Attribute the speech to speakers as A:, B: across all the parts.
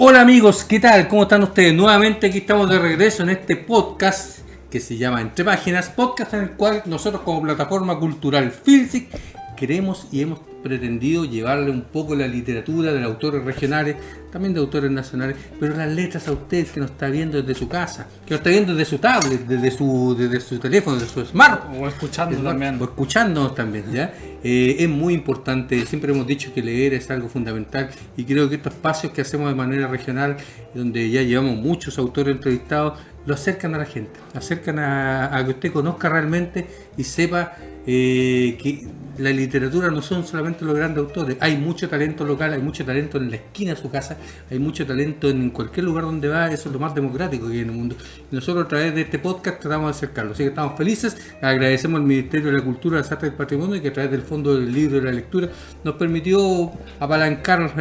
A: Hola amigos, ¿qué tal? ¿Cómo están ustedes? Nuevamente aquí estamos de regreso en este podcast que se llama Entre Páginas, podcast en el cual nosotros como plataforma cultural Filsic queremos y hemos pretendido llevarle un poco la literatura de autores regionales, también de autores nacionales, pero las letras a usted que nos está viendo desde su casa, que nos está viendo desde su tablet, desde su teléfono, desde su smartphone.
B: O escuchando también.
A: O escuchándonos también, ¿ya? Es muy importante, siempre hemos dicho que leer es algo fundamental y creo que estos espacios que hacemos de manera regional, donde ya llevamos muchos autores entrevistados, lo acercan a la gente, acercan a que usted conozca realmente y sepa que la literatura no son solamente los grandes autores, hay mucho talento local, hay mucho talento en la esquina de su casa, hay mucho talento en cualquier lugar donde va, eso es lo más democrático que hay en el mundo. Y nosotros a través de este podcast tratamos de acercarlo, así que estamos felices, agradecemos al Ministerio de la Cultura, las Artes y el Patrimonio que a través del Fondo del Libro y la Lectura nos permitió apalancar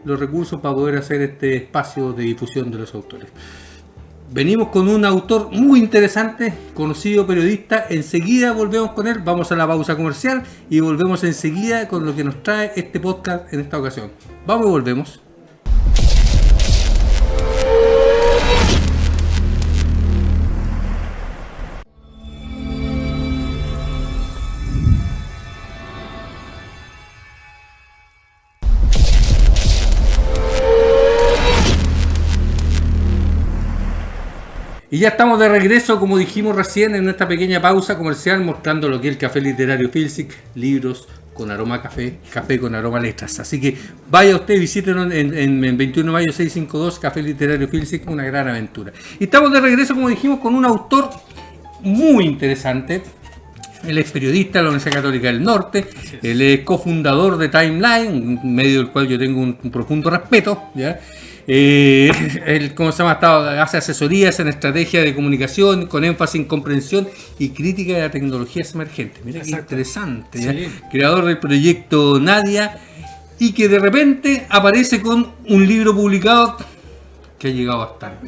A: los recursos para poder hacer este espacio de difusión de los autores. Venimos con un autor muy interesante, conocido periodista. Enseguida volvemos con él, vamos a la pausa comercial y volvemos enseguida con lo que nos trae este podcast en esta ocasión. Vamos y volvemos. Y ya estamos de regreso, como dijimos recién, en esta pequeña pausa comercial, mostrando lo que es el Café Literario Filsic, libros con aroma a café, café con aroma a letras. Así que vaya usted, visítenos en 21 de mayo 652, Café Literario Filsic, una gran aventura. Y estamos de regreso, como dijimos, con un autor muy interesante. Él es periodista de la Universidad Católica del Norte, él es cofundador de Timeline, un medio del cual yo tengo un profundo respeto, ¿ya? Él, ¿cómo se llama? Hace asesorías en estrategia de comunicación con énfasis en comprensión y crítica de las tecnologías emergentes. Mira qué interesante, ¿ya? Sí. Creador del proyecto Nadia y que de repente aparece con un libro publicado que ha llegado bastante.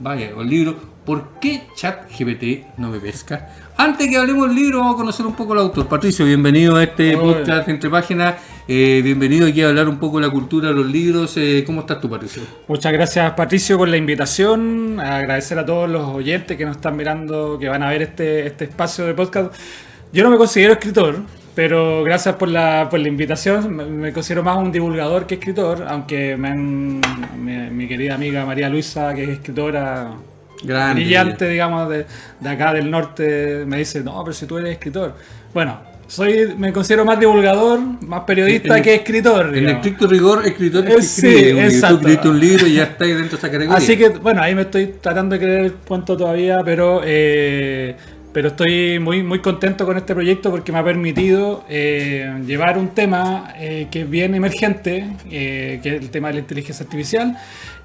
A: Vaya, el libro ¿Por qué ChatGPT no me pesca? Antes que hablemos del libro, vamos a conocer un poco al autor. Patricio, bienvenido a este podcast Entre Páginas. Bienvenido aquí a hablar un poco de la cultura de los libros. ¿Cómo estás tú, Patricio?
B: Muchas gracias, Patricio, por la invitación. Agradecer a todos los oyentes que nos están mirando, que van a ver este espacio de podcast. Yo no me considero escritor, pero gracias por la invitación. Me considero más un divulgador que escritor, aunque mi querida amiga María Luisa, que es escritora grande, brillante, digamos, de acá del norte, me dice, no, pero si tú eres escritor. Bueno, me considero más divulgador, más periodista que escritor.
A: En estricto rigor, escritor es que escribe. Sí, tú escribiste un libro y ya estás dentro de esa categoría.
B: Así que, bueno, ahí me estoy tratando de creer el cuento todavía, pero estoy muy contento con este proyecto porque me ha permitido llevar un tema que es bien emergente, que es el tema de la inteligencia artificial,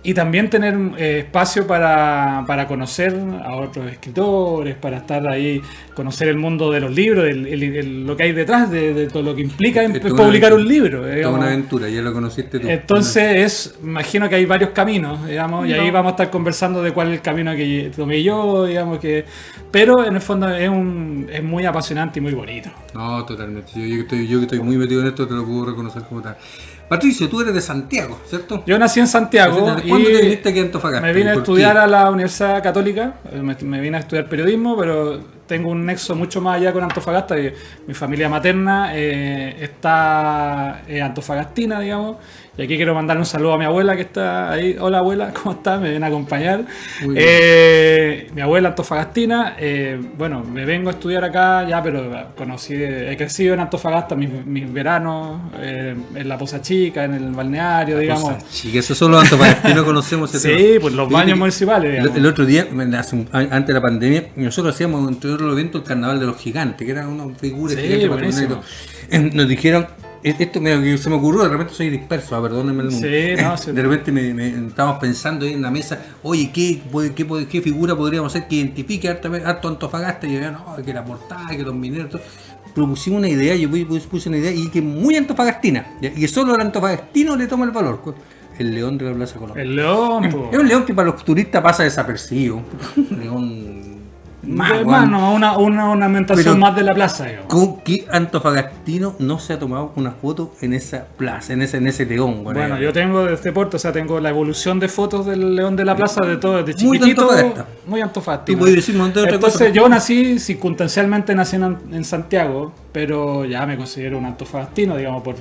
B: y también tener espacio para conocer a otros escritores, para estar ahí, conocer el mundo de los libros, lo que hay detrás de todo lo que implica publicar un libro.
A: Es una aventura, ya lo conociste tú.
B: Entonces, imagino que hay varios caminos, digamos, y ahí vamos a estar conversando de cuál es el camino que tomé yo, digamos, pero en el fondo es muy apasionante y muy bonito.
A: No, totalmente. Yo que estoy muy metido en esto, te lo puedo reconocer como tal. Patricio, tú eres de Santiago, ¿cierto?
B: Yo nací en Santiago.
A: ¿Cuándo te viniste aquí a Antofagasta?
B: Me vine a estudiar a la Universidad Católica, me vine a estudiar periodismo, pero tengo un nexo mucho más allá con Antofagasta. Mi familia materna está antofagastina, digamos. Y aquí quiero mandarle un saludo a mi abuela que está ahí. Hola abuela, ¿cómo estás? Me viene a acompañar. Mi abuela antofagastina. Bueno, me vengo a estudiar acá ya, pero he crecido en Antofagasta mis veranos, en la Poza Chica, en el balneario, digamos.
A: Sí, que eso solo los antofagastinos conocemos.
B: Sí, pues los baños municipales.
A: El otro día, antes de la pandemia, nosotros hacíamos entre otros eventos el Carnaval de los Gigantes, que era una figura gigante. Nos dijeron, esto se me ocurrió, de repente soy disperso, perdónenme. De repente estábamos pensando ahí en la mesa, oye, ¿qué figura podríamos hacer que identifique harto Antofagasta? Y yo, no, que la portada, que los mineros, propusimos una idea, yo puse una idea y que muy antofagastina, y que solo el antofagastino le toma el valor. El león de la Plaza Colombia.
B: El león,
A: es un león que para los turistas pasa desapercibido. Un león Más,
B: Bueno, una ornamentación
A: Pero,
B: más de la plaza, digamos.
A: ¿con qué antofagastino no se ha tomado una foto en esa plaza, en ese león?
B: Bueno, yo tengo desde Porto, o sea, tengo la evolución de fotos del León de la Plaza, de todo, desde
A: Muy de
B: chiquitito,
A: Antofagasta.
B: muy
A: Tú
B: antofagastino.
A: puedes decir un montón de otra
B: Entonces
A: cosa.
B: yo nací, circunstancialmente nací en Santiago, pero ya me considero un antofagastino, digamos, por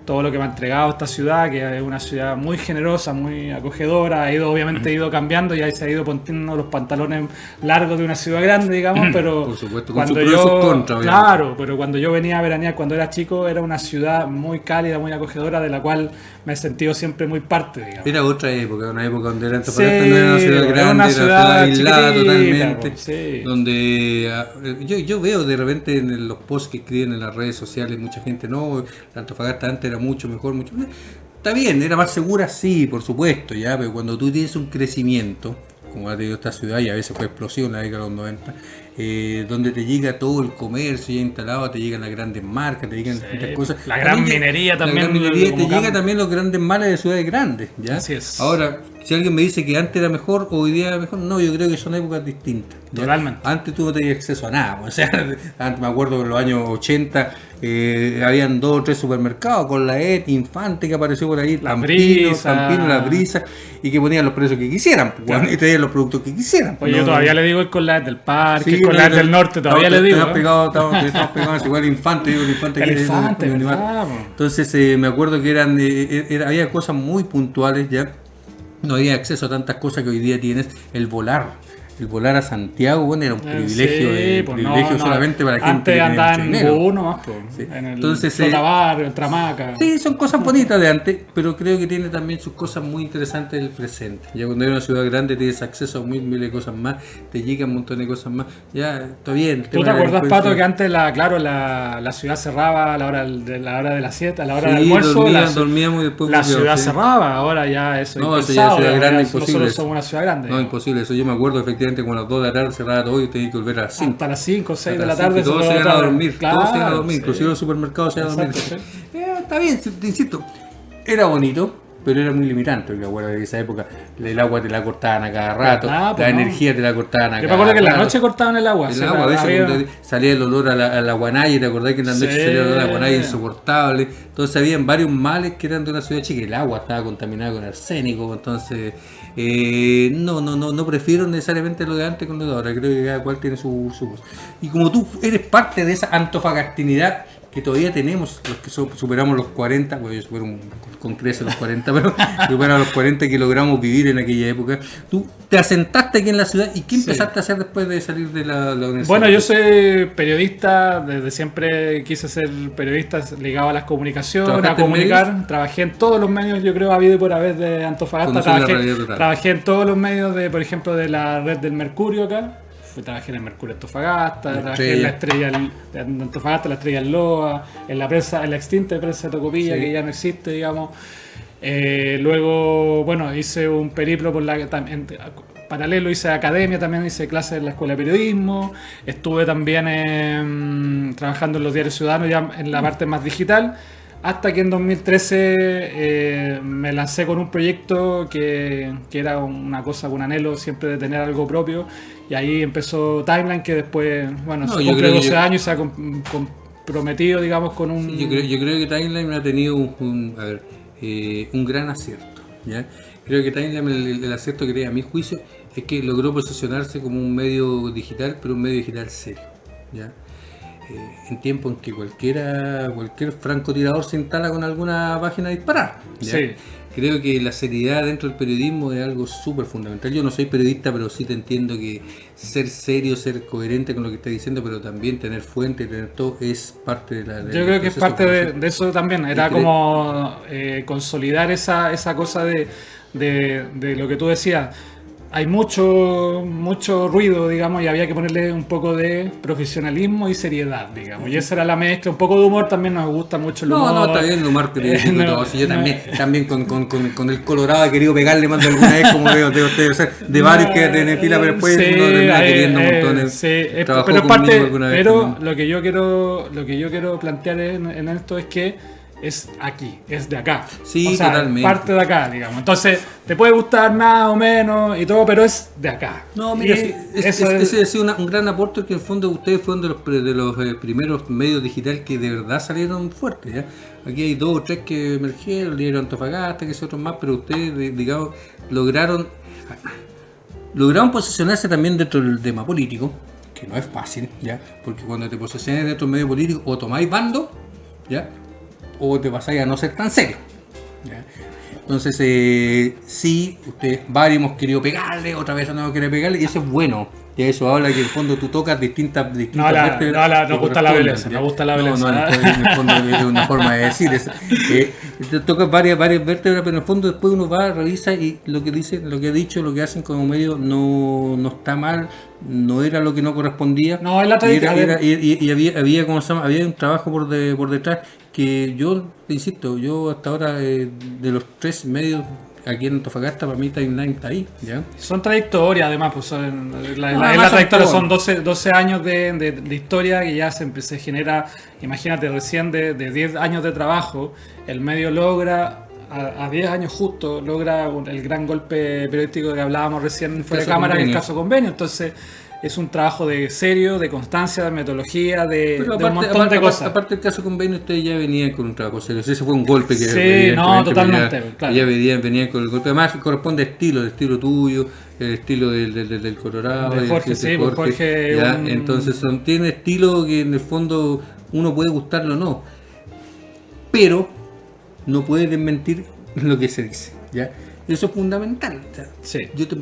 B: todo lo que me ha entregado esta ciudad, que es una ciudad muy generosa, muy acogedora. Obviamente ha ido cambiando y ahí se ha ido poniendo los pantalones largos de una ciudad grande, digamos, pero
A: Por supuesto, con
B: cuando
A: sus pros y sus contras, obviamente.
B: claro, pero cuando yo venía a veranear cuando era chico, era una ciudad muy cálida, muy acogedora, de la cual me he sentido siempre muy parte, digamos.
A: Era otra época, una época donde era
B: Sí,
A: Antofagasta no era una ciudad grande,
B: era una
A: era
B: ciudad
A: una ciudad aislada
B: chiquitita,
A: totalmente.
B: pues, sí.
A: Donde yo veo de repente en los posts que escriben en las redes sociales, mucha gente, no, la Antofagasta antes era mucho mejor, mucho mejor. Está bien, era más segura, sí, por supuesto, ya, pero cuando tú tienes un crecimiento, como ha tenido esta ciudad, y a veces fue explosivo en la década de los 90, donde te llega todo el comercio ya instalado, te llegan las grandes marcas, te llegan distintas cosas.
B: La gran minería también,
A: La gran minería,
B: como
A: te llega
B: cambio.
A: también los grandes males de ciudades grandes, ¿ya?
B: Así es.
A: Ahora, si alguien me dice que antes era mejor o hoy día era mejor, no, yo creo que son épocas distintas. ¿ya?
B: Totalmente.
A: Antes tú no tenías acceso a nada, o sea, antes me acuerdo que en los años 80 habían 2 o 3 supermercados con la Infante que apareció por ahí,
B: La Brisa.
A: Pampino, La Brisa, y que ponían los precios que quisieran, pues,
B: Claro.
A: y traían los productos que quisieran.
B: Pues
A: No,
B: yo todavía le digo el Collat del Parque,
A: sí,
B: el Collat
A: no,
B: del Norte, todavía le digo.
A: Estamos pegados igual Infante, digo, el Infante.
B: El
A: que es
B: Infante,
A: un animal.
B: ¿verdad, po?
A: Entonces me acuerdo que había cosas muy puntuales ya. No había acceso a tantas cosas que hoy día tienes. El volar a Santiago, bueno, era un privilegio,
B: Sí, pues
A: privilegio solamente para gente
B: antes
A: que tenía
B: andaba
A: mucho
B: en
A: dinero.
B: bus nomás, pues,
A: Sí.
B: en el
A: Entonces,
B: Flotabar, el Tramaca.
A: Sí, son cosas bonitas de antes, pero creo que tiene también sus cosas muy interesantes del presente. Ya cuando eres una ciudad grande tienes acceso a miles de cosas más, te llegan un montón de cosas más. Ya, está bien. el
B: ¿Tú
A: tema
B: te
A: de la
B: acuerdas,
A: delincuencia-
B: Pato, que antes la ciudad cerraba a la hora de la siesta, a la hora del
A: Sí,
B: almuerzo?
A: dormíamos y después
B: La
A: volvíamos,
B: ciudad
A: sí.
B: cerraba, ahora ya eso es
A: No, eso ya es
B: impensado,
A: ciudad
B: ahora
A: grande,
B: ya
A: imposible
B: nosotros
A: eso.
B: somos una ciudad grande.
A: No, imposible. Eso yo me acuerdo efectivamente como a las 2 de la tarde cerraba todo y tenía que volver a las 5.
B: Hasta las 5 o 6 de
A: Hasta
B: la
A: las
B: tarde.
A: 5, todos
B: se
A: se iban a
B: trata-
A: dormir,
B: Claro,
A: todos se iban a dormir,
B: sí.
A: inclusive los supermercados se iban a dormir.
B: Exacto,
A: Está bien, te insisto, era bonito, pero era muy limitante, porque acuerdo de esa época el agua te la cortaban a cada rato,
B: Ah, pues
A: la
B: no.
A: energía te la cortaban a
B: Yo
A: cada
B: me acuerdo que en la
A: rato.
B: noche cortaban el agua.
A: El agua, a veces
B: había-
A: cuando salía el olor a la guanaya, ¿te acordás que en la noche
B: Sí.
A: salía el olor a la guanaya insoportable? Entonces habían varios males que eran de una ciudad chica, el agua estaba contaminada con arsénico, entonces no prefiero necesariamente lo de antes con lo de ahora, creo que cada cual tiene su cosa. Y como tú eres parte de esa antofagastinidad que todavía tenemos, los que superamos los 40, bueno, yo supero con creces los 40, pero superamos los 40 que logramos vivir en aquella época. Tú te asentaste aquí en la ciudad y ¿qué empezaste a hacer después de salir de la universidad?
B: Bueno, yo soy periodista, desde siempre quise ser periodista ligado a las comunicaciones, a
A: ¿Trabajaste en
B: comunicar.
A: medios?
B: Trabajé en todos los medios, yo creo, habido y por haber de Antofagasta.
A: Conocí la realidad total.
B: Trabajé en todos los medios, por ejemplo, de la red del Mercurio acá. Trabajé en el Mercurio Antofagasta, trabajé en la Estrella de Antofagasta, la Estrella del Loa, en la prensa, en la extinta prensa de Tocopilla,
A: Sí.
B: que ya no existe, digamos. Luego, bueno, hice un periplo por paralelo, hice academia, también hice clases en la Escuela de Periodismo, estuve también trabajando en los diarios ciudadanos ya en la parte más digital, hasta que en 2013 me lancé con un proyecto que era una cosa, un anhelo siempre de tener algo propio, y ahí empezó Timeline, que después, bueno,
A: No,
B: se
A: yo
B: cumple
A: creo que
B: 12 años y se ha comprometido, digamos, con un...
A: Sí, yo creo que Timeline ha tenido un gran acierto, ¿ya? Creo que Timeline, el acierto que tiene a mi juicio es que logró posicionarse como un medio digital, pero un medio digital serio, ¿ya? En tiempo en que cualquier francotirador se instala con alguna página a disparar, ¿ya?
B: Sí.
A: Creo que la seriedad dentro del periodismo es algo súper fundamental. Yo no soy periodista, pero sí te entiendo que ser serio, ser coherente con lo que estás diciendo, pero también tener fuente, tener todo, es parte de la...
B: Yo creo que es parte de eso también. Era como consolidar esa cosa de lo que tú decías. Hay mucho ruido, digamos, y había que ponerle un poco de profesionalismo y seriedad, digamos. Y esa era la mezcla. Un poco de humor también nos gusta mucho el humor.
A: No, está bien el humor periodístico y
B: no,
A: todo. Si yo
B: no.
A: también con el Colorado he querido pegarle más de alguna vez, como veo de ustedes, o sea, de varios que tienen pila, pero después
B: sí,
A: uno termina queriendo montones.
B: Sí,
A: Trabajó
B: pero es
A: conmigo
B: parte,
A: alguna vez
B: pero
A: también.
B: lo que yo quiero plantear en esto es que es aquí, es de acá.
A: Sí,
B: o sea,
A: totalmente.
B: parte de acá, digamos. Entonces, te puede gustar más o menos y todo, pero es de acá.
A: No, mira,
B: Y
A: ese ha sido un gran aporte, que en el fondo ustedes fueron de los primeros medios digitales que de verdad salieron fuertes, ¿ya? Aquí hay 2 o 3 que emergieron, el diario Antofagasta, que son otros más, pero ustedes, digamos, lograron posicionarse también dentro del tema político, que no es fácil, ¿ya? Porque cuando te posicionas dentro del medio político, o tomáis bando, ¿ya? O te pasáis a no ser tan serio, ¿ya? Entonces, sí, ustedes varios hemos querido pegarle, otra vez no hemos querido pegarle, y eso es bueno. Y eso habla que en el fondo tú tocas distintas
B: no
A: vértebras.
B: gusta la violencia, no gusta la violencia.
A: No, en el fondo es una forma de decir eso. Te tocas varias vértebras, pero en el fondo después uno va, revisa y lo que dice, lo que ha dicho, lo que hacen como medio no está mal, no era lo que no correspondía.
B: No, es la tradición.
A: Y había, ¿cómo se llama? Había un trabajo por detrás que yo, te insisto, yo hasta ahora de los 3 medios aquí en Antofagasta, para mí Timeline está ahí, ¿ya?
B: Son trayectorias, además, pues la
A: Además
B: trayectoria
A: son
B: son 12 años de historia que ya se genera. Imagínate, recién de 10 años de trabajo, el medio logra, a 10 años justo, logra el gran golpe periodístico que hablábamos recién fuera de cámara, en el caso Convenio. Entonces, es un trabajo de serio, de constancia, de metodología, de un montón de cosas.
A: Aparte del caso Convenio, ustedes ya venían con un trabajo serio. Ese fue un golpe que
B: sí, no, totalmente. Claro.
A: Ya venían con el golpe. Además, corresponde el estilo tuyo, el estilo del Colorado.
B: De Jorge, sí, Jorge.
A: Entonces, tiene estilo que en el fondo uno puede gustarlo o no. Pero no puede desmentir lo que se dice, ¿ya? Eso es fundamental. O sea,
B: sí.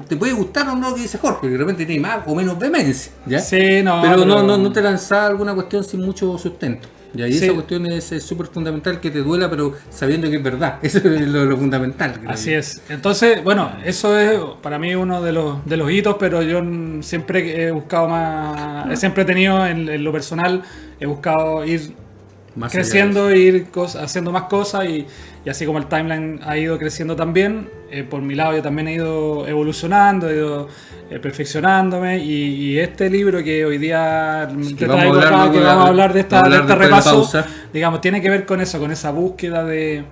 A: Te puede gustar o no lo que dice Jorge, porque de repente tiene más o menos vehemencia, ¿ya?
B: Sí, no.
A: Pero no te lanzás alguna cuestión sin mucho sustento. ¿Ya? Y esa cuestión es súper fundamental, que te duela, pero sabiendo que es verdad. Eso es lo fundamental.
B: Así es. Entonces, bueno, eso es para mí uno de los hitos, pero yo siempre he buscado más, siempre he tenido en lo personal, he buscado ir más creciendo, ir haciendo más cosas y así como el timeline ha ido creciendo también, por mi lado yo también he ido evolucionando, he ido perfeccionándome y este libro que hoy día te traigo acá, que vamos a hablar de este repaso, digamos, tiene que ver con eso, con esa búsqueda de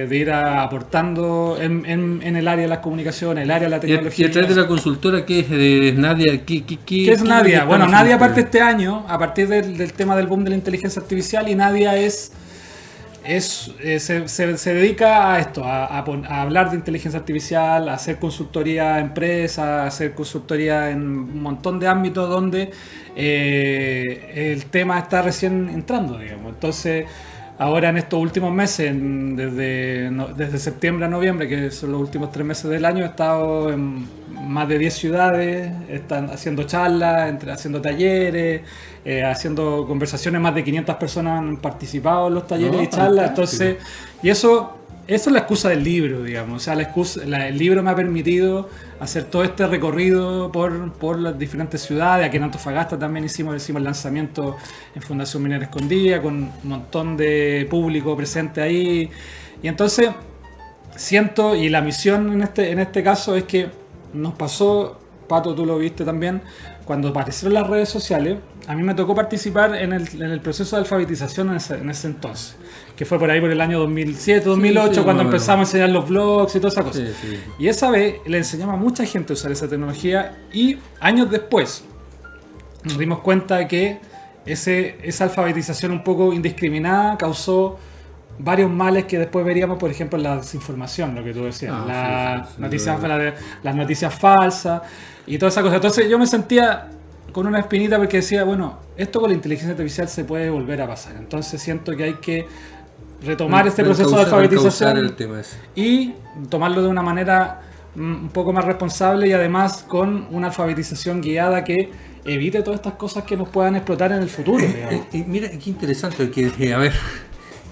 B: ir aportando en el área de las comunicaciones, el área de la tecnología.
A: Y a través de la consultora, ¿qué es Nadia? ¿Qué
B: es Nadia? Bueno, Nadia parte este año, a partir del tema del boom de la inteligencia artificial, y Nadia se dedica a esto, a hablar de inteligencia artificial, a hacer consultoría a empresas, a hacer consultoría en un montón de ámbitos donde el tema está recién entrando, digamos. Entonces, ahora en estos últimos meses, desde septiembre a noviembre, que son los últimos 3 meses del año, he estado en más de 10 ciudades, están haciendo charlas, haciendo talleres, haciendo conversaciones. Más de 500 personas han participado en los talleres y charlas. Entonces, y eso es la excusa del libro, digamos. O sea, el libro me ha permitido hacer todo este recorrido por las diferentes ciudades. Aquí en Antofagasta también hicimos el lanzamiento en Fundación Minera Escondida, con un montón de público presente ahí. Y entonces siento, y la misión en este caso es que nos pasó, Pato, tú lo viste también, cuando aparecieron las redes sociales, a mí me tocó participar en el proceso de alfabetización en ese entonces, que fue por ahí por el año 2007, 2008, cuando empezamos a enseñar los blogs y todas esas cosas. Sí. Y esa vez le enseñamos a mucha gente a usar esa tecnología, y años después nos dimos cuenta de que esa alfabetización un poco indiscriminada causó varios males que después veríamos, por ejemplo, en la desinformación, lo que tú decías, las noticias falsas y toda esa cosa. Entonces yo me sentía con una espinita porque decía, bueno, esto con la inteligencia artificial se puede volver a pasar. Entonces siento que hay que retomar este proceso de alfabetización y tomarlo de una manera un poco más responsable, y además con una alfabetización guiada que evite todas estas cosas que nos puedan explotar en el futuro.
A: Mira, qué interesante, que a ver,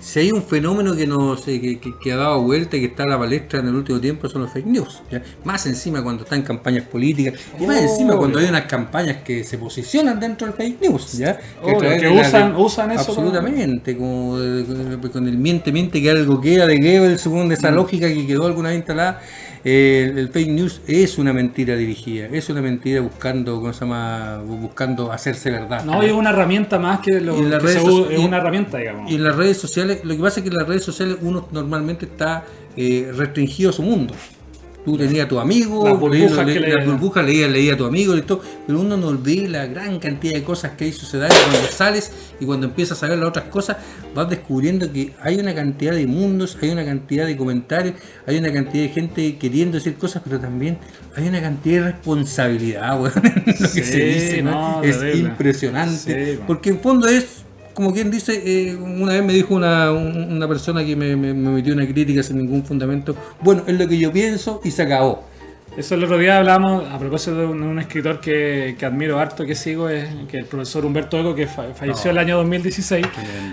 A: si hay un fenómeno que ha dado vuelta y que está a la palestra en el último tiempo, son los fake news, ¿ya? Más encima cuando están campañas políticas, y más encima cuando hay unas campañas que se posicionan dentro del fake news, ¿ya?
B: Que usan eso.
A: Absolutamente, como con el miente que algo queda de Goebbels, según esa lógica que quedó alguna vez instalada. el fake news es una mentira dirigida, es una mentira buscando, ¿cómo se llama? Buscando hacerse verdad.
B: No, es una herramienta más que lo
A: Y las
B: que
A: redes
B: es una herramienta, digamos.
A: Y en las redes sociales, lo que pasa es que en las redes sociales uno normalmente está restringido a su mundo. Tú tenías a tu amigo,
B: Las burbujas
A: las burbujas leía a tu amigo y todo, pero uno no olvida la gran cantidad de cosas que hay sucediendo cuando sales y cuando empiezas a ver las otras cosas, vas descubriendo que hay una cantidad de mundos, hay una cantidad de comentarios, hay una cantidad de gente queriendo decir cosas, pero también hay una cantidad de responsabilidad, bueno, en lo que se dice, ¿no? Es impresionante, sí, porque en fondo es como quien dice, una vez me dijo una persona que me metió una crítica sin ningún fundamento, bueno, es lo que yo pienso y se acabó.
B: Eso el otro día hablamos, a propósito de un escritor que admiro harto, que sigo, que es el profesor Humberto Eco, que falleció el año 2016.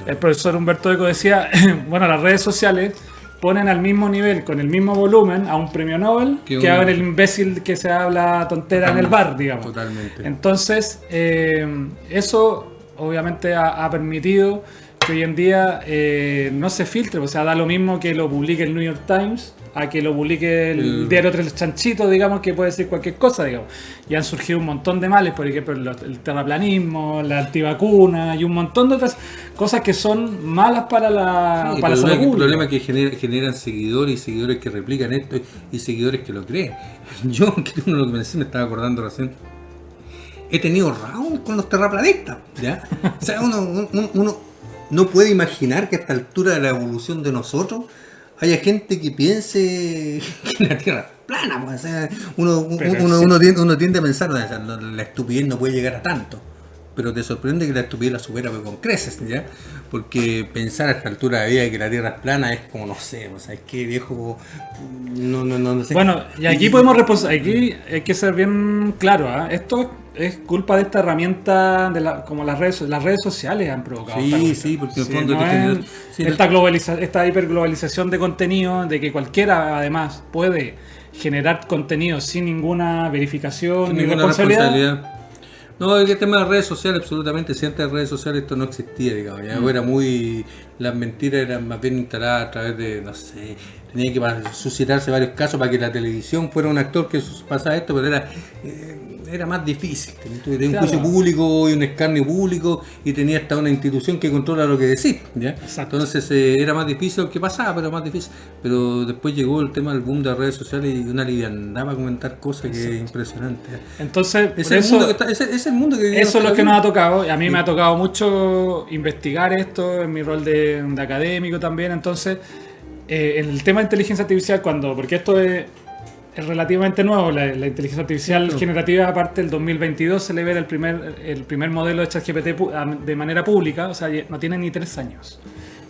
B: El profesor Humberto Eco decía, bueno, las redes sociales ponen al mismo nivel, con el mismo volumen, a un premio Nobel que a el imbécil que se habla tontera en el bar, digamos.
A: Totalmente.
B: Entonces, eso obviamente ha permitido que hoy en día no se filtre, o sea, da lo mismo que lo publique el New York Times a que lo publique el diario Tres Chanchitos, digamos, que puede decir cualquier cosa, digamos. Y han surgido un montón de males, por ejemplo, el terraplanismo, la antivacuna y un montón de otras cosas que son malas para la salud pública.
A: El problema es que generan seguidores y seguidores que replican esto y seguidores que lo creen. Yo, que uno lo que me estaba acordando recién, he tenido round con los terraplanistas, ¿ya? O sea, uno no puede imaginar que a esta altura de la evolución de nosotros haya gente que piense que la Tierra es plana, pues. O sea, uno tiende a pensar, la estupidez no puede llegar a tanto, pero te sorprende que la estupidez la supera con creces, ¿ya? Porque pensar a esta altura de vida que la Tierra es plana es como, no sé, o sea, es que viejo, no sé.
B: Bueno, y aquí podemos aquí hay que ser bien claro, ¿eh? Esto es culpa de esta herramienta como las redes sociales han provocado.
A: Sí, porque en el fondo
B: esta hiperglobalización de contenido, de que cualquiera además puede generar contenido sin ninguna verificación ni responsabilidad.
A: No, el tema de las redes sociales, absolutamente. Si antes de redes sociales esto no existía, digamos, ya era las mentiras eran más bien instaladas a través de, no sé, tenía que suscitarse varios casos para que la televisión fuera un actor que pasaba esto, pero era más difícil. Tenía un juicio público y un escarnio público y tenía hasta una institución que controla lo que decís, ¿ya?
B: Exacto.
A: Entonces era más difícil lo que pasaba, pero más difícil. Pero después llegó el tema del boom de las redes sociales y una liviandad para comentar cosas que es impresionante.
B: Entonces,
A: ese es el mundo que
B: eso es lo que nos ha tocado. Y a mí me ha tocado mucho investigar esto en mi rol de académico también. Entonces, en el tema de inteligencia artificial, porque esto es relativamente nuevo, la inteligencia artificial generativa, aparte del 2022 se le ve el primer modelo de ChatGPT de manera pública, o sea, no tiene ni 3 años.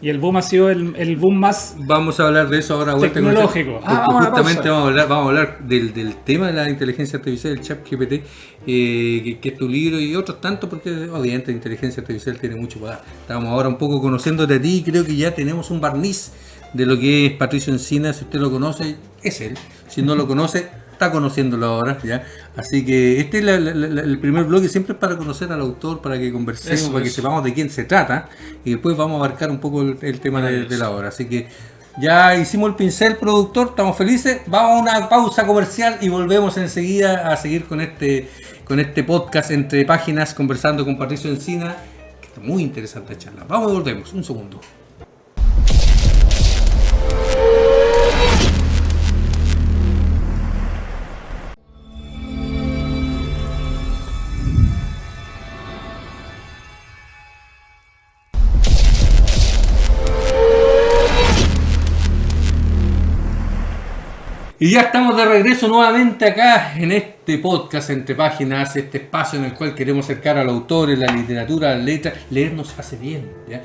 B: Y el boom ha sido el boom más
A: Vamos a hablar de eso ahora.
B: Tecnológico.
A: Justamente vamos a hablar del tema de la inteligencia artificial, el ChatGPT, que es tu libro y otros tantos, porque obviamente la inteligencia artificial tiene mucho para dar. Estamos ahora un poco conociéndote a ti y creo que ya tenemos un barniz de lo que es Patricio Encinas. Si usted lo conoce, es él. Si no lo conoce, está conociéndolo ahora, ¿ya? Así que este es el primer bloque, siempre es para conocer al autor, para que conversemos, para que sepamos de quién se trata y después vamos a abarcar un poco el tema de la obra. Así que ya hicimos el pincel, productor, estamos felices. Vamos a una pausa comercial y volvemos enseguida a seguir con este podcast entre páginas, conversando con Patricio Encinas, que está muy interesante charla. Vamos y volvemos, un segundo. Y ya estamos de regreso nuevamente acá en este podcast entre páginas, este espacio en el cual queremos acercar al autor, la literatura, la letra. Leer nos hace bien, ¿ya?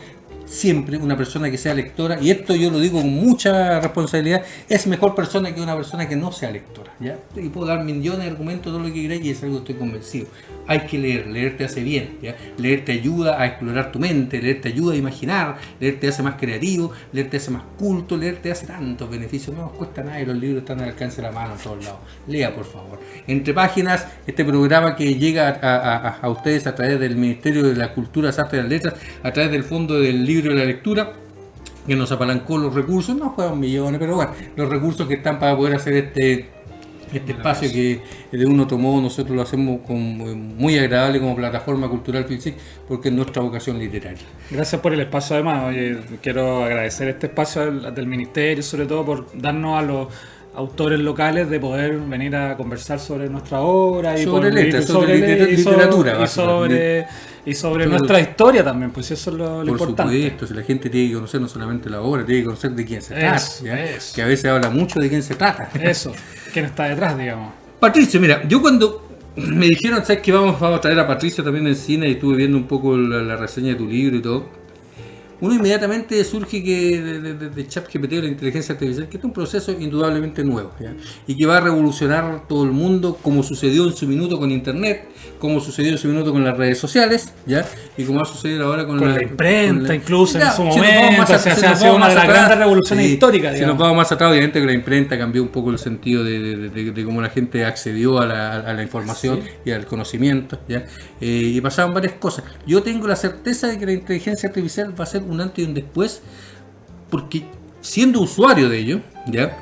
A: Siempre una persona que sea lectora, y esto yo lo digo con mucha responsabilidad, es mejor persona que una persona que no sea lectora, ¿ya? Y puedo dar millones de argumentos, todo lo que queráis, y es algo que estoy convencido. Hay que leer te hace bien, ¿ya? Leer te ayuda a explorar tu mente, leer te ayuda a imaginar, leer te hace más creativo, leer te hace más culto, leer te hace tantos beneficios, no nos cuesta nada y los libros están al alcance de la mano en todos lados. Lea, por favor. Entre páginas, este programa que llega a ustedes a través del Ministerio de la Cultura, Artes y las Letras, a través del Fondo del Libro y la Lectura, que nos apalancó los recursos, no fueron millones, pero bueno, los recursos que están para poder hacer este espacio que de uno tomó, nosotros lo hacemos muy agradable como plataforma cultural FILSIC, porque es nuestra vocación literaria.
B: Gracias por el espacio además. Oye, quiero agradecer este espacio del Ministerio, sobre todo por darnos a los autores locales de poder venir a conversar sobre nuestra obra y
A: sobre letras, sobre literatura
B: y sobre nuestra historia también, pues eso es lo
A: por
B: importante.
A: Por supuesto, si la gente tiene que conocer no solamente la obra, tiene que conocer de quién se trata, que a veces habla mucho de quién se trata.
B: Eso, quién está detrás, digamos.
A: Patricio, mira, yo cuando me dijeron, ¿sabes que vamos a traer a Patricio también en cine? Y estuve viendo un poco la reseña de tu libro y todo. Uno inmediatamente surge que de ChatGPT o la inteligencia artificial, que es un proceso indudablemente nuevo, ¿ya? Y que va a revolucionar todo el mundo, como sucedió en su minuto con Internet, como sucedió en su minuto con las redes sociales, ¿ya? Y como va a suceder ahora con
B: la imprenta, incluso en su
A: si
B: momento, ha sido una de las grandes revoluciones históricas.
A: Si nos vamos más atrás, obviamente que la imprenta cambió un poco el sentido de cómo la gente accedió a la información y al conocimiento, ¿ya? Y pasaban varias cosas. Yo tengo la certeza de que la inteligencia artificial va a ser un antes y un después, porque siendo usuario de ello, ¿ya?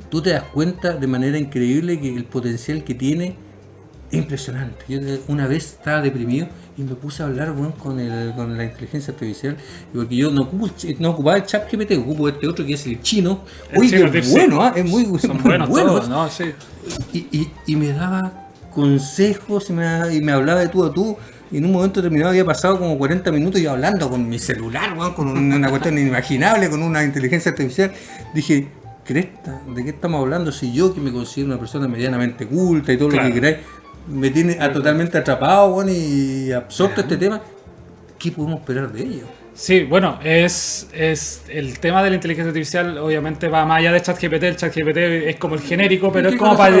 A: Tú te das cuenta de manera increíble que el potencial que tiene es impresionante. Yo una vez estaba deprimido y me puse a hablar, bueno, con la inteligencia artificial, porque yo no ocupaba el ChatGPT, ocupo este otro que es el chino. Oye, es bueno, es muy
B: buenos
A: bueno.
B: Todos, ¿no? Sí.
A: Y me daba consejos y me hablaba de tú a tú. Y en un momento determinado había pasado como 40 minutos yo hablando con mi celular, bueno, con una cuestión inimaginable, con una inteligencia artificial. Dije, cresta, ¿de qué estamos hablando? Si yo, que me considero una persona medianamente culta y todo lo que queráis, me tiene totalmente atrapado, bueno, y absorto este tema, ¿qué podemos esperar de ello?
B: Sí, bueno, es el tema de la inteligencia artificial, obviamente va más allá de ChatGPT. El ChatGPT es como el genérico, pero es como para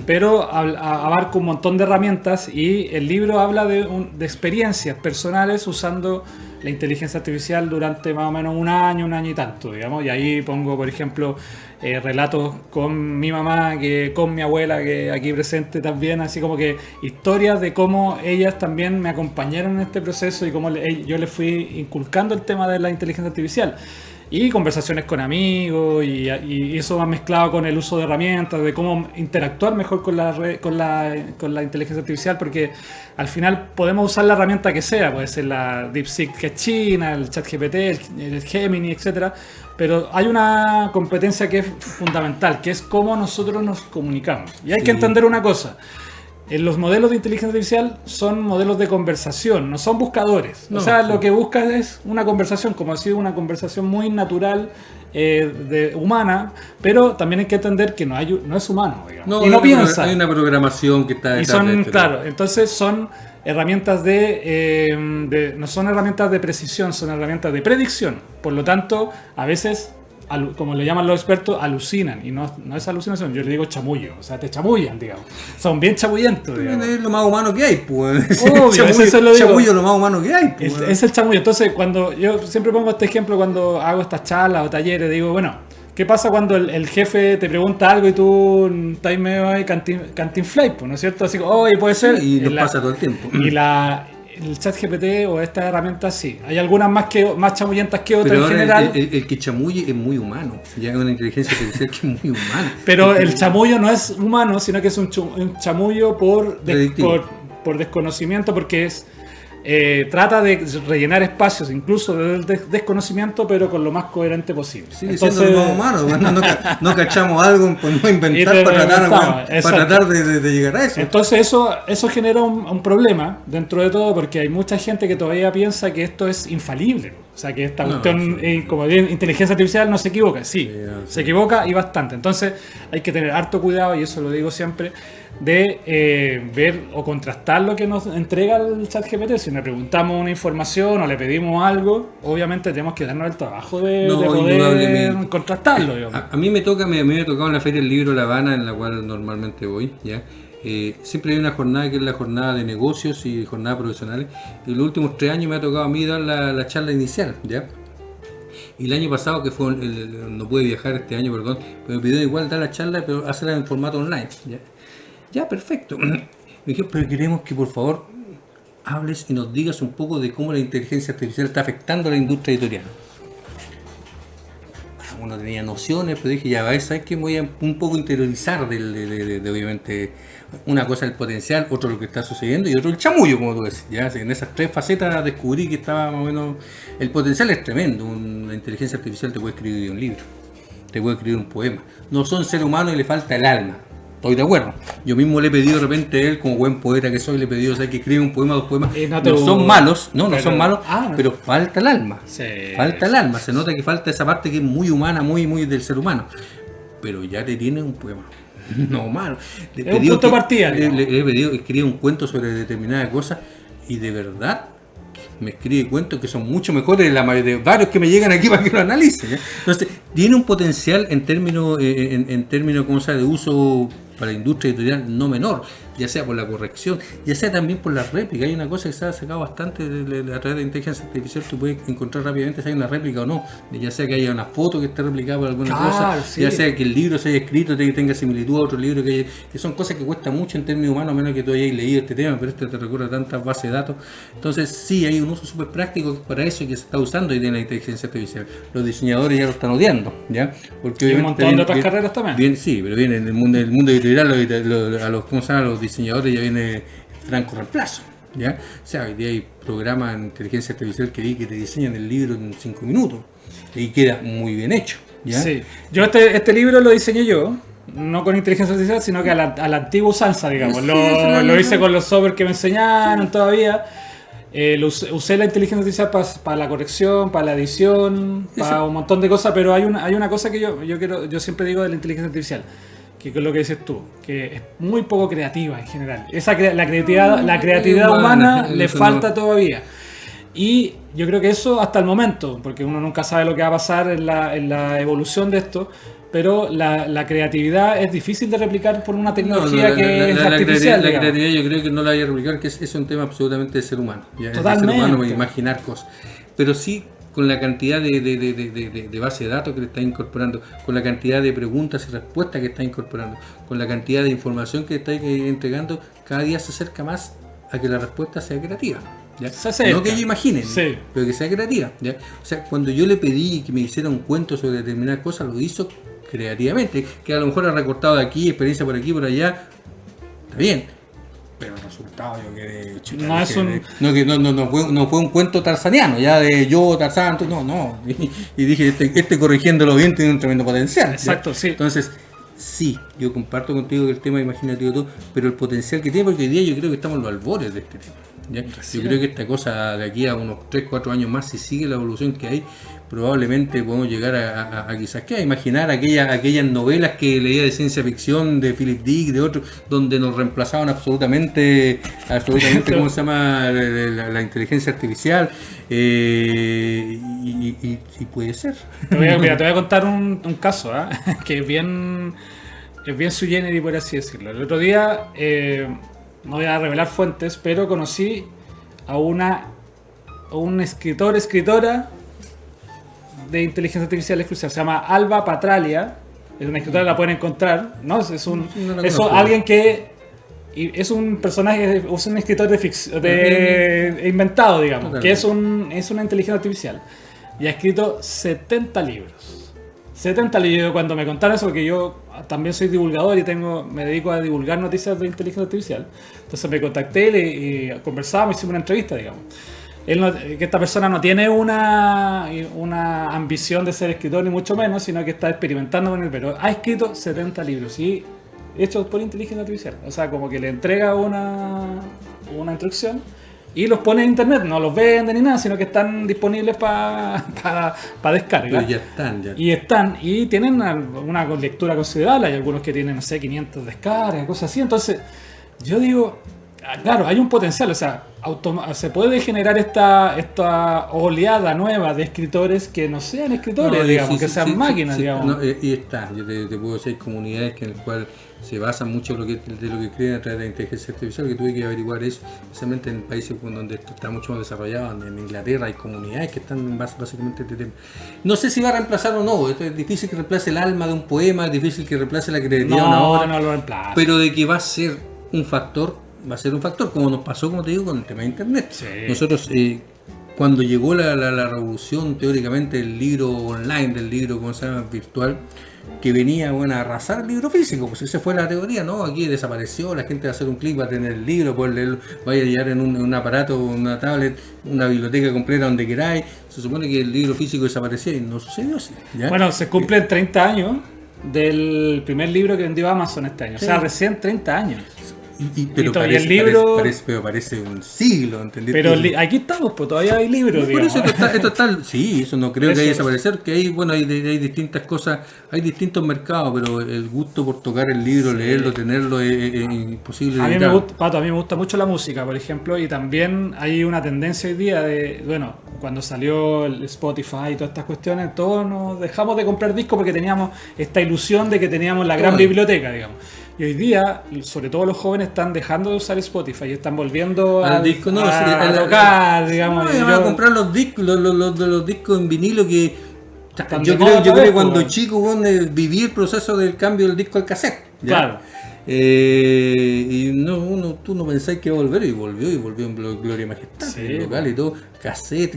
B: pero abarca un montón de herramientas, y el libro habla de experiencias personales usando la inteligencia artificial durante más o menos un año y tanto, digamos. Y ahí pongo, por ejemplo, relatos con mi mamá, con mi abuela, que aquí presente también, así como que historias de cómo ellas también me acompañaron en este proceso y cómo yo les fui inculcando el tema de la inteligencia artificial. Y conversaciones con amigos, y eso va mezclado con el uso de herramientas, de cómo interactuar mejor con la inteligencia artificial, porque al final podemos usar la herramienta que sea, puede ser la DeepSeek, que es china, el ChatGPT, el Gemini, etcétera, pero hay una competencia que es fundamental, que es cómo nosotros nos comunicamos. Y hay que entender una cosa. Los modelos de inteligencia artificial son modelos de conversación, no son buscadores. No, o sea, lo que busca es una conversación, como ha sido una conversación muy natural, humana, pero también hay que entender que no es humano, digamos. Y no piensa.
A: Hay una programación que está detrás de esto.
B: Claro, entonces son herramientas no son herramientas de precisión, son herramientas de predicción. Por lo tanto, a veces, como le llaman los expertos, alucinan, y no es alucinación, yo le digo chamullo, o sea, te chamullan, digamos, son bien chamullentos, digamos.
A: Es lo más humano que hay, pues.
B: Obvio, eso lo digo.
A: Chamullo es lo más humano que hay, pues.
B: Es el chamullo. Entonces, cuando yo siempre pongo este ejemplo cuando hago estas charlas o talleres, digo, bueno, ¿qué pasa cuando el jefe te pregunta algo y tú estás medio ahí cantinflay, ¿no es cierto? Así, oye, puede ser.
A: Sí, y nos pasa todo el tiempo.
B: Y el ChatGPT o estas herramientas, sí. Hay algunas más chamullentas que otras.
A: Pero
B: en general.
A: El que chamulle es muy humano. Ya es una inteligencia artificial que es muy humana.
B: Pero el chamullo no es humano, sino que es un chamullo por desconocimiento, porque trata de rellenar espacios, incluso del desconocimiento, pero con lo más coherente posible.
A: Sí, entonces, siendo lo más humano, bueno, no cachamos algo, pues no inventar para tratar de llegar a eso.
B: Entonces eso genera un problema dentro de todo, porque hay mucha gente que todavía piensa que esto es infalible. O sea, que esta cuestión, como bien, inteligencia artificial no se equivoca. Sí, se equivoca y bastante. Entonces hay que tener harto cuidado, y eso lo digo siempre, de ver o contrastar lo que nos entrega el ChatGPT. Si le preguntamos una información o le pedimos algo, obviamente tenemos que darnos el trabajo de poder contrastarlo.
A: A mí me tocado en la Feria del Libro La Habana, en la cual normalmente voy, ¿ya? Siempre hay una jornada que es la jornada de negocios y jornada profesionales, y los últimos 3 años me ha tocado a mí dar la charla inicial, ¿ya? Y el año pasado, que fue no pude viajar este año, perdón, pero me pidió igual dar la charla, pero hacerla en formato online, ya perfecto. Me dijeron, pero queremos que por favor hables y nos digas un poco de cómo la inteligencia artificial está afectando a la industria editorial. uno tenía nociones, pero dije, ya, ¿sabes qué? Me voy a un poco interiorizar de obviamente, una cosa el potencial, otro lo que está sucediendo y otro el chamullo, como tú decís. ¿Ya? En esas tres facetas descubrí que estaba más o menos... El potencial es tremendo. Una inteligencia artificial te puede escribir un libro, te puede escribir un poema. No son seres humanos y le falta el alma. Estoy de acuerdo. Yo mismo le he pedido de repente a él, como buen poeta que soy, le he pedido, ¿sabes? Que escribe un poema, 2 poemas. No son malos, no son malos, pero falta el alma.
B: Sí,
A: falta el alma. Se nota que falta esa parte que es muy humana, muy del ser humano. Pero ya te tiene un poema. No malo.
B: Es un punto de partida.
A: Le he pedido que escriba un cuento sobre determinadas cosas y de verdad me escribe cuentos que son mucho mejores de varios que me llegan aquí para que lo analice. ¿Ya? Entonces, tiene un potencial en términos, ¿cómo se llama?, de uso para la industria editorial no menor, ya sea por la corrección, ya sea también por la réplica. Hay una cosa que se ha sacado bastante a través de inteligencia artificial, tú puedes encontrar rápidamente si hay una réplica o no, ya sea que haya una foto que esté replicada por alguna cosa,
B: sí.
A: ya sea que el libro se haya escrito, que tenga similitud a otro libro, que son cosas que cuestan mucho en términos humanos, a menos que tú hayas leído este tema, pero este te recuerda tantas bases de datos. Entonces sí, hay un uso súper práctico para eso que se está usando hoy en la inteligencia artificial. Los diseñadores ya lo están odiando, ¿ya? Porque
B: y un montón de otras carreras también.
A: Sí, pero viene en el mundo editorial, a los, ¿cómo se llama?, los diseñadores ya viene franco reemplazo, ¿ya? O sea, hoy día hay programas en inteligencia artificial que te diseñan el libro en 5 minutos y queda muy bien hecho, ¿ya?
B: Sí. Yo este libro lo diseñé yo, no con inteligencia artificial, sino que a la antigua usanza, digamos.
A: Sí,
B: lo hice con los software que me enseñaron todavía. Usé la inteligencia artificial para la corrección, para la edición, para un montón de cosas, pero hay una cosa que yo siempre digo de la inteligencia artificial, que es lo que dices tú, que es muy poco creativa en general. La creatividad humana le falta todavía. Y yo creo que eso hasta el momento, porque uno nunca sabe lo que va a pasar en la evolución de esto, pero la creatividad es difícil de replicar por una tecnología que es artificial.
A: La creatividad yo creo que no la hay a replicar, que es un tema absolutamente de ser humano. ¿Ya?
B: Totalmente.
A: Es de ser humano imaginar cosas. Pero sí, con la cantidad de base de datos que le está incorporando, con la cantidad de preguntas y respuestas que está incorporando, con la cantidad de información que está entregando, cada día se acerca más a que la respuesta sea creativa. ¿Ya? No que ellos imaginen,
B: sí,
A: pero que sea creativa. ¿Ya? O sea, cuando yo le pedí que me hiciera un cuento sobre determinadas cosas, lo hizo creativamente, que a lo mejor ha recortado de aquí, experiencia por aquí, por allá, está bien, pero el resultado yo quedé chuta, no fue un cuento tarzaniano, ya de yo, Tarzán, no, y dije, corrigiéndolo bien tiene un tremendo potencial.
B: Exacto,
A: ¿ya?
B: sí.
A: Entonces, sí, yo comparto contigo que el tema imaginativo todo, pero el potencial que tiene, porque hoy día yo creo que estamos en los albores de este tema. ¿Ya? Yo creo que esta cosa de aquí a unos 3-4 años más, si sigue la evolución que hay, probablemente podemos llegar a quizás a imaginar aquellas novelas que leía de ciencia ficción de Philip Dick, de otros, donde nos reemplazaban absolutamente ¿cómo se llama?, la inteligencia artificial, y puede ser.
B: Te voy a contar un caso, que es bien sui generis, por así decirlo. El otro día, no voy a revelar fuentes, pero conocí a un escritora de inteligencia artificial exclusiva. Se llama Alba Patralia. Es una escritora, la pueden encontrar, ¿no? Es alguien que es un personaje, es un escritor inventado, digamos, que es una inteligencia artificial. Y ha escrito 70 libros. 70 libros. Cuando me contaron eso, porque yo también soy divulgador y me dedico a divulgar noticias de inteligencia artificial. Entonces me contacté y conversamos, hicimos una entrevista, digamos. Que esta persona no tiene una ambición de ser escritor ni mucho menos, sino que está experimentando con él, pero ha escrito 70 libros y hechos por inteligencia artificial. O sea, como que le entrega una instrucción y los pone en internet, no los vende ni nada, sino que están disponibles para descarga.
A: Pero ya están.
B: Y tienen una lectura considerable. Hay algunos que tienen, no sé, 500 descargas, cosas así. Entonces, yo digo, claro, hay un potencial, o sea, se puede generar esta oleada nueva de escritores que no sean escritores, digamos, que sean máquinas, digamos.
A: Y está, yo te puedo decir, hay comunidades en las cuales se basan mucho de lo que creen a través de la inteligencia artificial, que tuve que averiguar eso, especialmente en países donde esto está mucho más desarrollado. En Inglaterra hay comunidades que están básicamente este tema. No sé si va a reemplazar o no, es difícil que reemplace el alma de un poema, es difícil que reemplace la creatividad de una obra,
B: no lo reemplaza.
A: Pero de que va a ser un factor, como nos pasó, como te digo, con el tema de internet.
B: Sí.
A: Nosotros, cuando llegó la revolución teóricamente del libro online, del libro, ¿cómo se llama?, virtual, que venía, bueno, a arrasar el libro físico, pues esa fue la teoría, ¿no? Aquí desapareció, la gente va a hacer un clic, va a tener el libro, poder leerlo, vaya a llegar en un aparato, una tablet, una biblioteca completa donde queráis. Se supone que el libro físico desaparecía y no sucedió así, ¿ya?
B: Bueno, se cumplen 30 años del primer libro que vendió Amazon este año. Sí. O sea, recién 30 años.
A: Pero parece, el libro... parece un siglo, ¿entendés?
B: Pero aquí estamos, pues todavía hay libros.
A: No, por eso esto está, sí, eso no creo que vaya a desaparecer, que hay distintas cosas, hay distintos mercados, pero el gusto por tocar el libro, leerlo, tenerlo es imposible.
B: A mí me gusta, Pato, a mí me gusta mucho la música, por ejemplo, y también hay una tendencia hoy día de, bueno, cuando salió el Spotify y todas estas cuestiones, todos nos dejamos de comprar discos porque teníamos esta ilusión de que teníamos la gran biblioteca, digamos. Y hoy día, sobre todo los jóvenes, están dejando de usar Spotify y están volviendo a tocar, digamos.
A: No, van a comprar los discos, los discos en vinilo que... Yo creo que cuando chico, bueno, viví el proceso del cambio del disco al cassette. ¿Ya?
B: Claro.
A: Y tú no pensáis que iba a volver, y volvió en Gloria y Majestad,
B: sí,
A: el local y todo, cassette.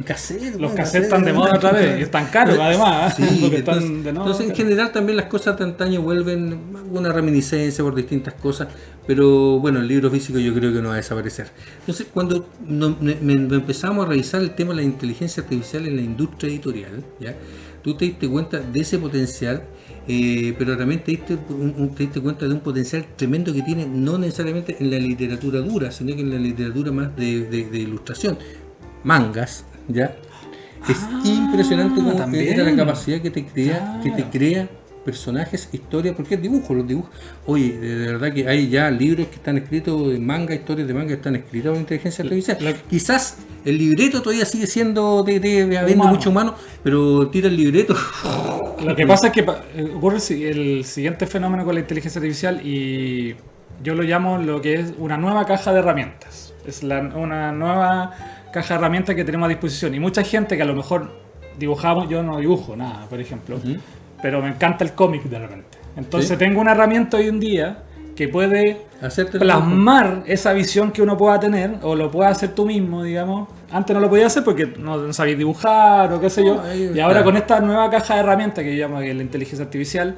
B: Los cassettes están de moda otra vez, y están caros además,
A: sí,
B: porque están de moda.
A: Entonces en general también las cosas de antaño vuelven, una reminiscencia por distintas cosas, pero bueno, el libro físico yo creo que no va a desaparecer. Entonces cuando empezamos a revisar el tema de la inteligencia artificial en la industria editorial, ¿ya?, tú te diste cuenta de ese potencial. Pero también te diste cuenta de un potencial tremendo que tiene, no necesariamente en la literatura dura, sino que en la literatura más de ilustración. Mangas, ¿ya? Es impresionante cómo era la capacidad que te crea personajes, historias, porque es dibujo, los dibujos. Oye, de verdad que hay ya libros que están escritos de manga, historias de manga que están escritas por inteligencia artificial. Quizás el libreto todavía sigue siendo habiendo mucho humano, pero tira el libreto.
B: Lo que pasa es que ocurre el siguiente fenómeno con la inteligencia artificial, y yo lo llamo lo que es una nueva caja de herramientas. Es una nueva caja de herramientas que tenemos a disposición. Y mucha gente que a lo mejor dibujamos, yo no dibujo nada, por ejemplo, pero me encanta el cómic de repente. Entonces tengo una herramienta hoy en día que puede plasmar esa visión que uno pueda tener, o lo puedes hacer tú mismo, digamos. Antes no lo podías hacer porque no sabías dibujar o qué sé yo. Y ahora con esta nueva caja de herramientas que yo llamo la inteligencia artificial,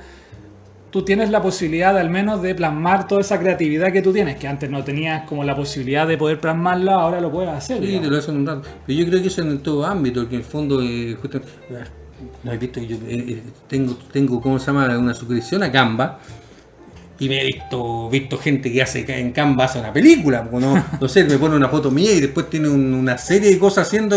B: tú tienes la posibilidad de, al menos, de plasmar toda esa creatividad que tú tienes, que antes no tenías como la posibilidad de poder plasmarla, ahora lo puedes hacer.
A: Sí, te lo hacen un rato. Pero yo creo que eso en todo ámbito, que en el fondo no he visto que yo tengo ¿cómo se llama?, una suscripción a Canva, y me he visto gente que hace en Canva hace una película, no sé, me pone una foto mía y después tiene una serie de cosas haciendo.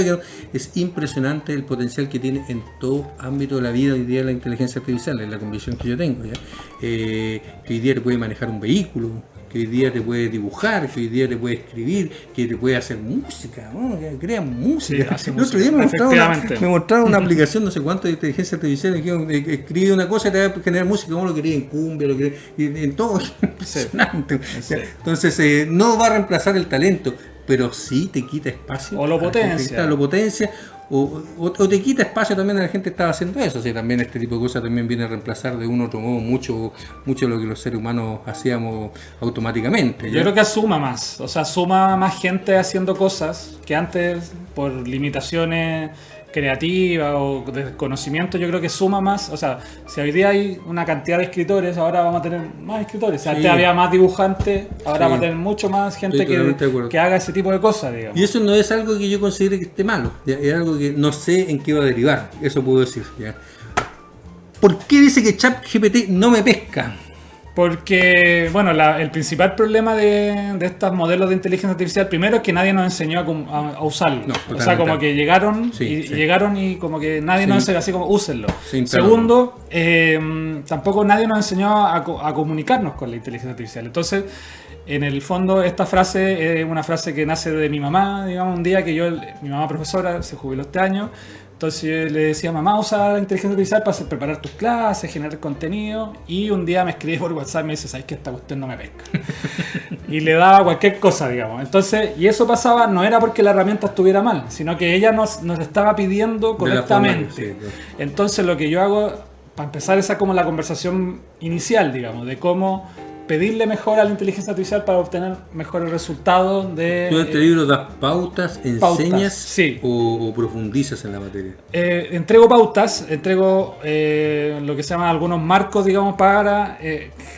A: Es impresionante el potencial que tiene en todo ámbito de la vida hoy día la inteligencia artificial, es la convicción que yo tengo, ¿ya? Que hoy día te puede manejar un vehículo, que hoy día te puede dibujar, que hoy día te puede escribir, que te puede hacer música, ¿no? Que crea música.
B: Sí,
A: el otro día me mostraron una aplicación, no sé cuánto, de inteligencia artificial, que escribe una cosa y te va a generar música, como lo quería en cumbia, lo quería en todo. Impresionante. Sí. Entonces, no va a reemplazar el talento, pero sí te quita espacio.
B: O lo potencia.
A: O te quita espacio también a la gente que estaba haciendo eso. O sea, también este tipo de cosas también viene a reemplazar de un otro modo mucho de lo que los seres humanos hacíamos automáticamente, ¿ya?
B: Yo creo que suma más gente haciendo cosas que antes, por limitaciones creativas o de conocimiento. Yo creo que suma más. O sea, si hoy día hay una cantidad de escritores, ahora vamos a tener más escritores. Antes había más dibujantes, ahora vamos a tener mucho más gente que haga ese tipo de cosas, digamos.
A: Y eso no es algo que yo considere que esté malo, ¿ya? Es algo que no sé en qué va a derivar, eso puedo decir, ¿ya? ¿Por qué dice que ChatGPT no me pesca?
B: Porque, bueno, el principal problema de estos modelos de inteligencia artificial, primero, es que nadie nos enseñó a usarlo. No, o sea, como que llegaron y como que nadie nos enseñó, así como úsenlo. Segundo, tampoco nadie nos enseñó a comunicarnos con la inteligencia artificial. Entonces, en el fondo, esta frase es una frase que nace de mi mamá, digamos, un día que mi mamá profesora, se jubiló este año. Entonces yo le decía, mamá, usa la inteligencia artificial para preparar tus clases, generar contenido. Y un día me escribe por WhatsApp y me dice, ¿sabes que esta cuestión no me pesca? Y le daba cualquier cosa, digamos. Entonces, y eso pasaba, no era porque la herramienta estuviera mal, sino que ella nos estaba pidiendo correctamente. Entonces lo que yo hago, para empezar, esa como la conversación inicial, digamos, de cómo pedirle mejor a la inteligencia artificial para obtener mejores resultados de...
A: ¿Tú en este libro das pautas, enseñas
B: sí.
A: o profundizas en la materia?
B: Entrego pautas, entrego lo que se llaman algunos marcos, digamos, para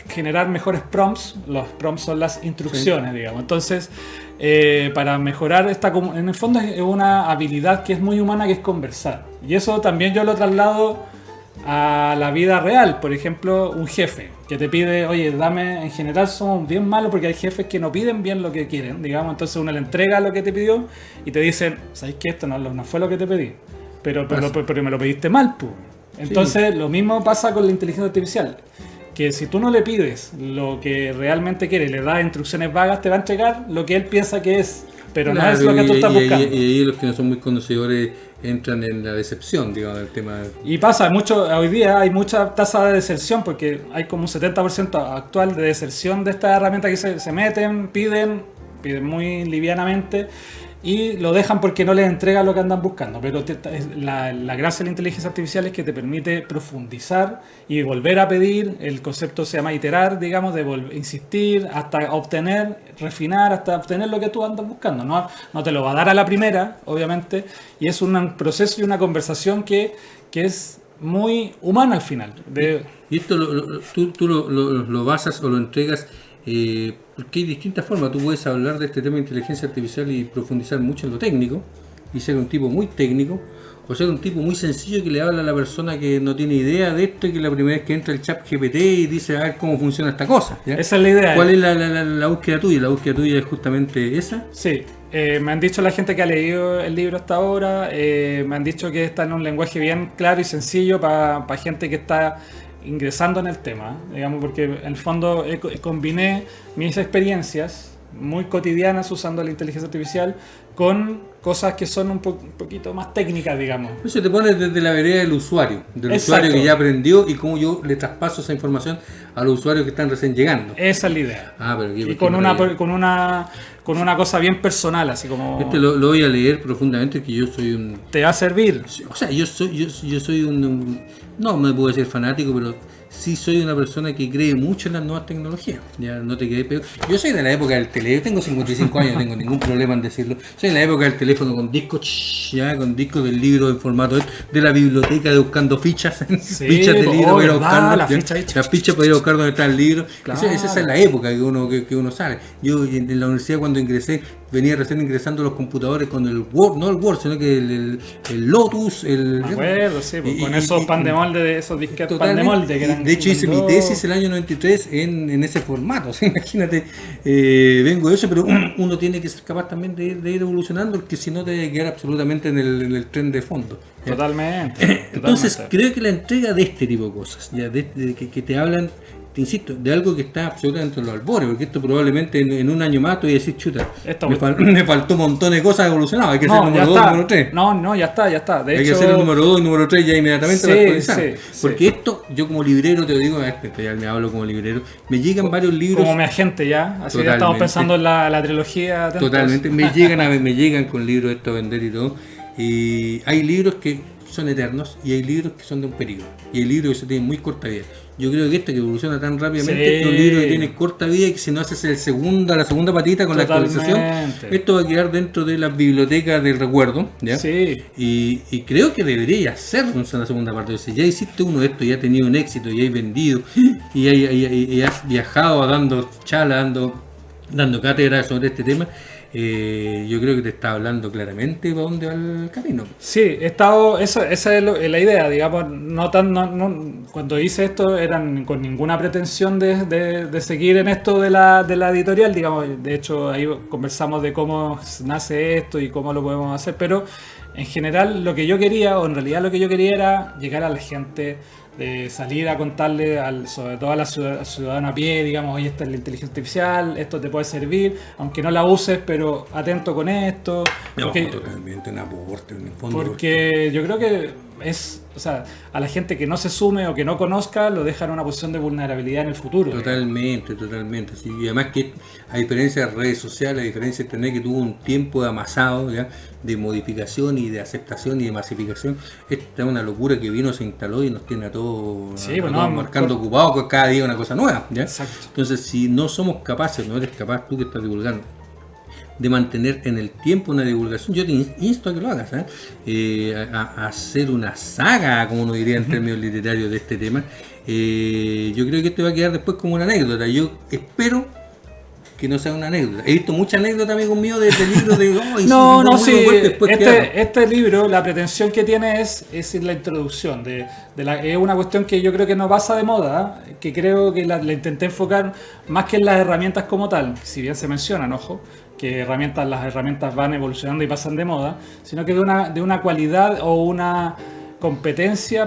B: generar mejores prompts. Los prompts son las instrucciones, digamos. Entonces, para mejorar en el fondo es una habilidad que es muy humana, que es conversar. Y eso también yo lo traslado a la vida real. Por ejemplo, un jefe que te pide, oye, dame, en general somos bien malos porque hay jefes que no piden bien lo que quieren, digamos. Entonces uno le entrega lo que te pidió y te dicen, ¿sabes qué? Esto no fue lo que te pedí, pero me lo pediste mal, pues. Entonces lo mismo pasa con la inteligencia artificial, que si tú no le pides lo que realmente quiere y le das instrucciones vagas, te va a entregar lo que él piensa que es, pero claro, no es lo que tú estás buscando.
A: Y ahí los que no son muy conocedores entran en la decepción, digamos, del tema.
B: Y pasa mucho, hoy día hay mucha tasa de deserción, porque hay como un 70% actual de deserción de estas herramientas que se meten, piden muy livianamente y lo dejan porque no les entrega lo que andan buscando. Pero la gracia de la inteligencia artificial es que te permite profundizar y volver a pedir. El concepto se llama iterar, digamos, de insistir hasta obtener, refinar, hasta obtener lo que tú andas buscando. No te lo va a dar a la primera, obviamente, y es un proceso y una conversación que es muy humana al final.
A: Y esto tú lo basas o lo entregas, porque hay distintas formas. Tú puedes hablar de este tema de inteligencia artificial y profundizar mucho en lo técnico y ser un tipo muy técnico, o ser un tipo muy sencillo que le habla a la persona que no tiene idea de esto y que la primera vez que entra el chat GPT y dice a ver cómo funciona esta cosa, ¿ya?
B: Esa es la idea.
A: ¿Cuál es la búsqueda tuya? ¿La búsqueda tuya es justamente esa?
B: Sí. Me han dicho la gente que ha leído el libro hasta ahora, me han dicho que está en un lenguaje bien claro y sencillo para gente que está ingresando en el tema, digamos, porque en el fondo combiné mis experiencias muy cotidianas usando la inteligencia artificial con cosas que son un poquito más técnicas, digamos.
A: Eso te pone desde la vereda del usuario usuario que ya aprendió y cómo yo le traspaso esa información a los usuarios que están recién llegando.
B: Esa es la idea.
A: Y
B: con una cosa bien personal, así como...
A: Lo voy a leer profundamente, que yo soy un...
B: ¿Te va a servir?
A: O sea, yo soy un no me puedo decir fanático, pero sí soy una persona que cree mucho en las nuevas tecnologías. Ya no te quedé peor. Yo soy de la época del teléfono, tengo 55 años, no tengo ningún problema en decirlo. Soy de la época del teléfono con discos, con discos del libro en formato de la biblioteca, de buscando fichas, fichas de libro para ir a buscarlo. Las fichas para ir a buscar donde está el libro. Claro. Esa es la época que uno sale. Yo en la universidad, cuando ingresé, venía recién ingresando los computadores con el Word, no el Word, sino que el Lotus,
B: me acuerdo, sí, con esos pan de molde, de esos disquetes pan de molde que eran.
A: De hecho hice mi tesis el año 93 en ese formato, o sea, imagínate, vengo de eso, pero uno tiene que ser capaz también de ir evolucionando, porque si no te va a quedar absolutamente en el tren de fondo. ¿Ya?
B: Totalmente.
A: Entonces creo que la entrega de este tipo de cosas, ya que te hablan, te insisto, de algo que está absolutamente en los albores, porque esto probablemente en un año más te voy a decir, chuta, me faltó un montón de cosas evolucionadas, hay que ser el número 2 y número 3.
B: No, ya está. De
A: hay
B: hecho,
A: que ser el número 2 y número 3 ya inmediatamente para actualizar. Porque
B: sí.
A: Esto, yo como librero, te lo digo, ya me hablo como librero, me llegan varios libros.
B: Como mi agente ya, así ya estamos pensando en la trilogía. Atentos.
A: Totalmente, me llegan con libros esto a vender y todo. Y hay libros que son eternos y hay libros que son de un periodo. Y hay libros que se tienen muy corta vida. Yo creo que que evoluciona tan rápidamente, es un libro que tiene corta vida y que si no haces la segunda patita con la actualización, esto va a quedar dentro de las bibliotecas del recuerdo, ¿ya?
B: Sí.
A: Y creo que debería ser una segunda parte. O sea, ya hiciste uno de estos, ya has tenido un éxito, ya has vendido, y has viajado dando charlas, dando cátedra sobre este tema. Yo creo que te está hablando claramente para dónde va el camino.
B: Sí, esa es la idea, digamos, cuando hice esto eran con ninguna pretensión de seguir en esto de la editorial, digamos, de hecho ahí conversamos de cómo nace esto y cómo lo podemos hacer, pero en general lo que yo quería, o en realidad lo que yo quería era llegar a la gente, de salir a contarle sobre todo a la ciudadana a pie, digamos, oye, esta es la inteligencia artificial, esto te puede servir, aunque no la uses, pero atento con esto.
A: Totalmente un aporte en el fondo.
B: Porque yo creo que o sea, a la gente que no se sume o que no conozca, lo deja en una posición de vulnerabilidad en el futuro.
A: Totalmente. Sí, y además que, a diferencia de redes sociales, a diferencia de internet, que tuvo un tiempo de amasado, ¿ya?, de modificación y de aceptación y de masificación, esta es una locura que vino, se instaló y nos tiene a todos todos
B: Sí, bueno,
A: todos marcando ocupados con cada día una cosa nueva, ¿ya?
B: Exacto.
A: Entonces, si no somos capaces, no eres capaz tú que estás divulgando, de mantener en el tiempo una divulgación, yo te insto a que lo hagas, a hacer una saga, como uno diría en términos literarios, de este tema. Yo creo que esto va a quedar después como una anécdota. Yo espero que no sea una anécdota. He visto muchas anécdotas, amigos míos, de libros de
B: sí.
A: después
B: Este libro, la pretensión que tiene es la introducción. Es una cuestión que yo creo que no pasa de moda, que creo que la intenté enfocar más que en las herramientas como tal, si bien se mencionan, ojo, que las herramientas van evolucionando y pasan de moda, sino que de una cualidad o una competencia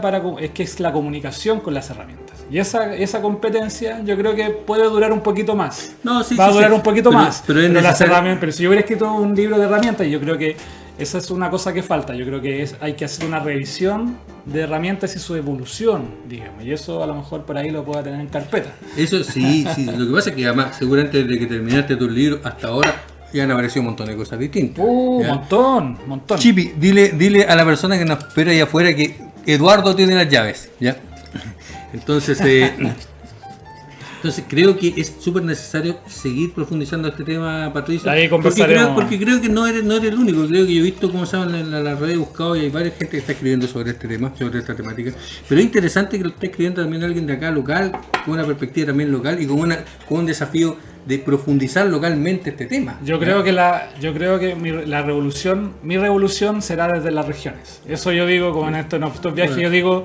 B: que es la comunicación con las herramientas. Y esa competencia yo creo que puede durar un poquito más. Va a durar un poquito más. Pero si yo hubiera escrito un libro de herramientas, yo creo que esa es una cosa que falta. Yo creo que hay que hacer una revisión de herramientas y su evolución, digamos. Y eso a lo mejor por ahí lo pueda tener en carpeta.
A: Eso sí. Lo que pasa es que además, seguramente desde que terminaste tus libros hasta ahora, ya han aparecido un montón de cosas distintas.
B: Montón.
A: Chipi, dile a la persona que nos espera ahí afuera que Eduardo tiene las llaves, ¿ya? Entonces creo que es súper necesario seguir profundizando este tema, Patricio.
B: Ahí
A: porque creo que no eres el único. Creo que yo he visto cómo se llama en la red, he buscado y hay varias gente que está escribiendo sobre este tema, sobre esta temática. Pero es interesante que lo esté escribiendo también alguien de acá local, con una perspectiva también local y con un desafío de profundizar localmente este tema.
B: Yo creo que mi revolución será desde las regiones. Eso yo digo, como en estos viajes, yo digo,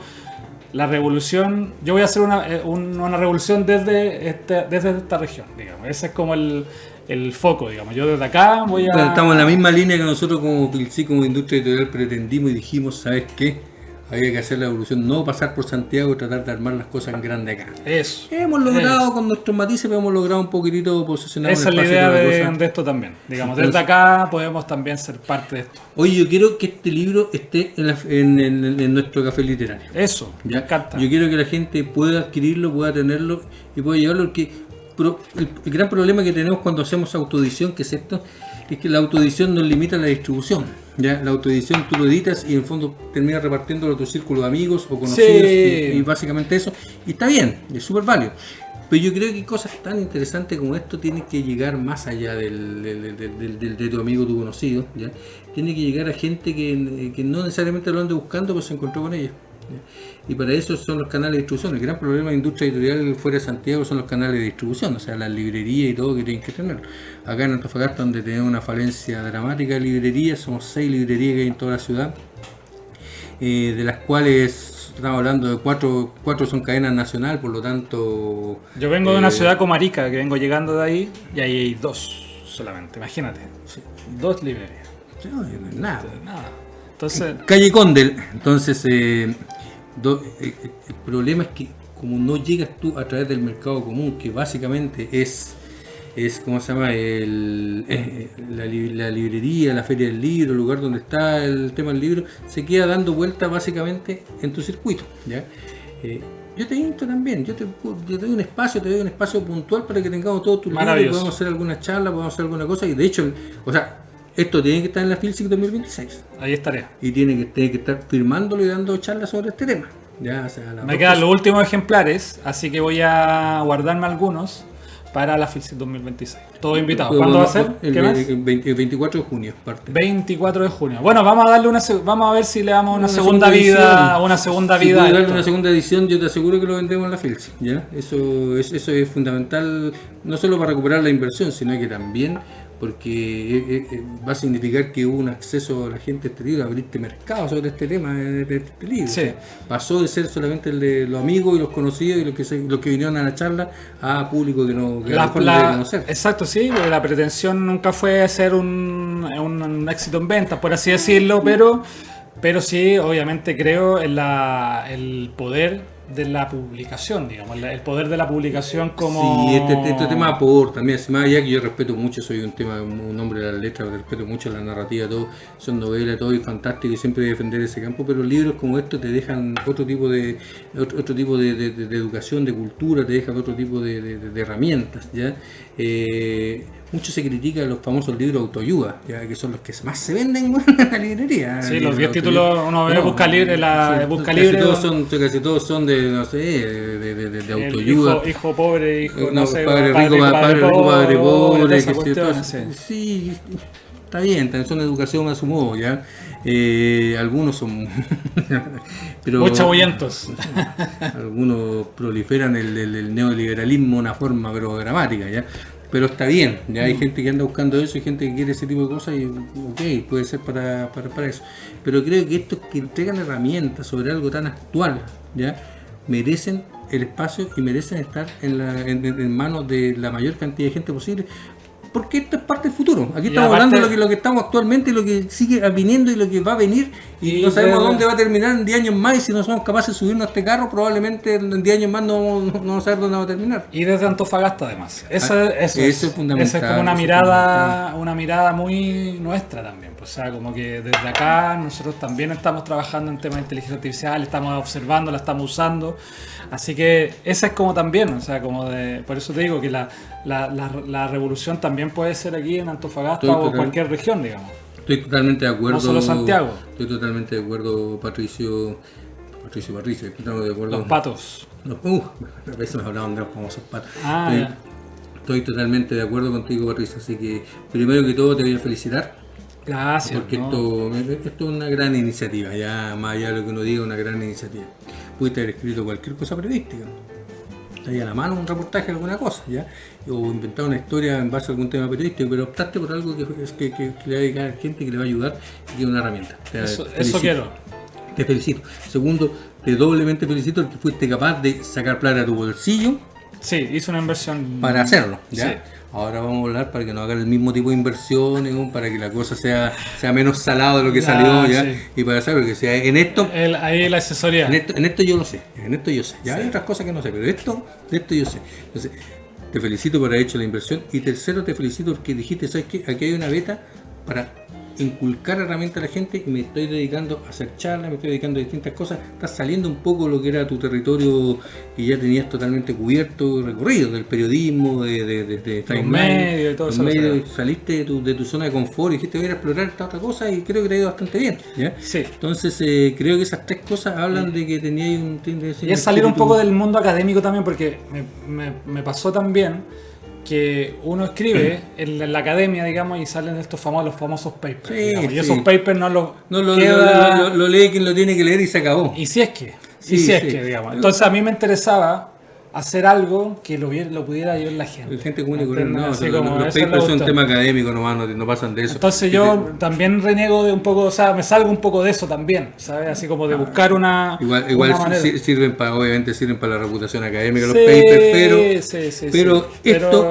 B: la revolución, yo voy a hacer una revolución desde esta región, digamos. Ese es como el foco, digamos. Yo desde acá voy a...
A: Estamos en la misma línea que nosotros como industria editorial pretendimos y dijimos, ¿sabes qué? Había que hacer la evolución, no pasar por Santiago y tratar de armar las cosas en grande acá.
B: Eso.
A: Hemos logrado con nuestros matices, pero hemos logrado un poquitito posicionar.
B: Esa es la idea de esto también. Digamos, desde acá podemos también ser parte de esto.
A: Oye, yo quiero que este libro esté en nuestro café literario.
B: Eso,
A: ¿ya?
B: Me encanta.
A: Yo quiero que la gente pueda adquirirlo, pueda tenerlo y pueda llevarlo, porque el gran problema que tenemos cuando hacemos autoedición, que es esto, es que la autoedición nos limita a la distribución. ¿Ya? La autoedición tú lo editas y en el fondo terminas repartiéndolo a tu círculo de amigos o conocidos, y básicamente eso, y está bien, es súper válido. Pero yo creo que cosas tan interesantes como esto tienen que llegar más allá de tu amigo, tu conocido, ¿ya? Tiene que llegar a gente que no necesariamente lo ande buscando, pero se encontró con ella. Y para eso son los canales de distribución. El gran problema de la industria editorial fuera de Santiago son los canales de distribución, o sea, las librerías y todo que tienen que tener. Acá en Antofagasta, donde tenemos una falencia dramática de librerías, somos 6 librerías que hay en toda la ciudad, de las cuales estamos hablando de 4 son cadenas nacional, por lo tanto...
B: Yo vengo de una ciudad como Arica, que vengo llegando de ahí, y ahí hay 2 solamente, imagínate.
A: Sí.
B: 2 librerías.
A: No es nada.
B: Entonces...
A: Calle Condel. Entonces, el problema es que como no llegas tú a través del mercado común, que básicamente es ¿cómo se llama? La librería, la feria del libro, el lugar donde está el tema del libro, se queda dando vuelta básicamente en tu circuito, ¿ya? Yo te invito también, yo te doy un espacio puntual para que tengamos todos tus libros, podemos hacer alguna charla, podemos hacer alguna cosa, y de hecho, o sea, esto tiene que estar en la FILSIC 2026.
B: Ahí estaré.
A: Y tiene que estar firmándolo y dando charlas sobre este tema. Ya, o sea,
B: me quedan los últimos ejemplares, así que voy a guardarme algunos para la FILSIC 2026. Todos invitados. ¿Cuándo va a ser?
A: El 24 de junio. Parte.
B: 24 de junio. Bueno, vamos a ver si le damos una segunda vida. Una segunda vida.
A: Si darle una segunda edición, yo te aseguro que lo vendemos en la FILSIC. ¿Ya? Eso es fundamental, no solo para recuperar la inversión, sino que también porque va a significar que hubo un acceso a la gente a este libro, abriste mercado sobre este tema de este libro.
B: Sí.
A: O sea, pasó de ser solamente el de los amigos y los conocidos y los que vinieron a la charla a público que no conocer.
B: Exacto, sí, la pretensión nunca fue ser un éxito en ventas, por así decirlo, pero sí, obviamente creo en el poder de la publicación, digamos, el poder de la publicación como...
A: Sí, este tema aporta, mira, más allá que yo respeto mucho, soy un hombre de las letras, respeto mucho la narrativa, todo, son novelas, todo, y fantástico, y siempre defender ese campo, pero libros como estos te dejan otro tipo de educación, de cultura, te dejan otro tipo de herramientas, ¿ya? mucho se critica los famosos libros de autoayuda, ya que son los que más se venden en la librería.
B: Sí, los 10 títulos uno ve Busca Libre, Busca Libre.
A: Casi todos son de, no sé, de autoayuda.
B: Hijo pobre, hijo, no sé,
A: padre rico, padre pobre.
B: Sí.
A: Está bien, también son educación a su modo, ¿ya? Algunos son... pero
B: muy chabuyentos.
A: Algunos proliferan el neoliberalismo de una forma gramática, ¿ya? Pero está bien, ya hay gente que anda buscando eso, hay gente que quiere ese tipo de cosas y ok, puede ser para eso. Pero creo que estos que entregan herramientas sobre algo tan actual, ¿ya? Merecen el espacio y merecen estar en manos de la mayor cantidad de gente posible. Porque esto es parte del futuro. Aquí estamos hablando de lo que estamos actualmente, lo que sigue viniendo y lo que va a venir. Y no sabemos dónde va a terminar en 10 años más. Y si no somos capaces de subirnos a este carro, probablemente en 10 años más no vamos a saber dónde va a terminar.
B: Y desde Antofagasta, además. Eso es fundamental. Esa es como una mirada muy nuestra también. O sea, como que desde acá nosotros también estamos trabajando en temas de inteligencia artificial, estamos observando, la estamos usando. Así que esa es como también, o sea, por eso te digo que la revolución también puede ser aquí en Antofagasta o en cualquier región, digamos.
A: Estoy totalmente de acuerdo.
B: No solo Santiago.
A: Estoy totalmente de acuerdo, Patricio, estamos de acuerdo.
B: Los patos.
A: A veces me hablaban de los famosos patos. Estoy totalmente de acuerdo contigo, Patricio, así que primero que todo te voy a felicitar.
B: Gracias.
A: Porque esto es una gran iniciativa, ya más allá de lo que uno diga, una gran iniciativa. Pudiste haber escrito cualquier cosa periodística, ahí a la mano un reportaje, alguna cosa, ¿ya? O inventar una historia en base a algún tema periodístico, pero optaste por algo que le va a dedicar a gente, que le va a ayudar y que es una herramienta.
B: Eso quiero.
A: Te felicito. Segundo, te doblemente felicito porque fuiste capaz de sacar plata a tu bolsillo.
B: Sí, hice una inversión
A: para hacerlo, ¿ya? Sí.
B: Ahora
A: vamos a hablar para que nos hagan el mismo tipo de inversiones, para que la cosa sea menos salado de lo que salió, ¿ya? Sí. Y para saber que sea en esto...
B: ahí la asesoría.
A: En esto yo lo sé, Ya sí. Hay otras cosas que no sé, pero esto yo sé. Entonces, te felicito por haber hecho la inversión. Y tercero, te felicito porque dijiste, ¿sabes qué? Aquí hay una beta para inculcar herramientas a la gente y me estoy dedicando a hacer charlas, me estoy dedicando a distintas cosas. Estás saliendo un poco de lo que era tu territorio que ya tenías totalmente cubierto, recorrido del periodismo, de
B: los medios y todo eso.
A: Saliste de tu zona de confort y dijiste voy a explorar esta otra cosa y creo que te ha ido bastante bien, ¿ya?
B: Sí.
A: Entonces creo que esas tres cosas hablan de que tenías un...
B: Y es salir un poco del mundo académico también, porque me pasó también que uno escribe en la academia, digamos, y salen los famosos papers.
A: Sí,
B: y esos papers no
A: lo lee quien lo tiene que leer y se acabó.
B: Y si es que, digamos. Entonces a mí me interesaba hacer algo que lo pudiera ver la gente.
A: La gente común y corriente, no, los papers son un tema académico, no pasan de eso.
B: Entonces yo también reniego de un poco, o sea, me salgo un poco de eso también, ¿sabes? Así como de buscar una
A: sirven para la reputación académica los papers, pero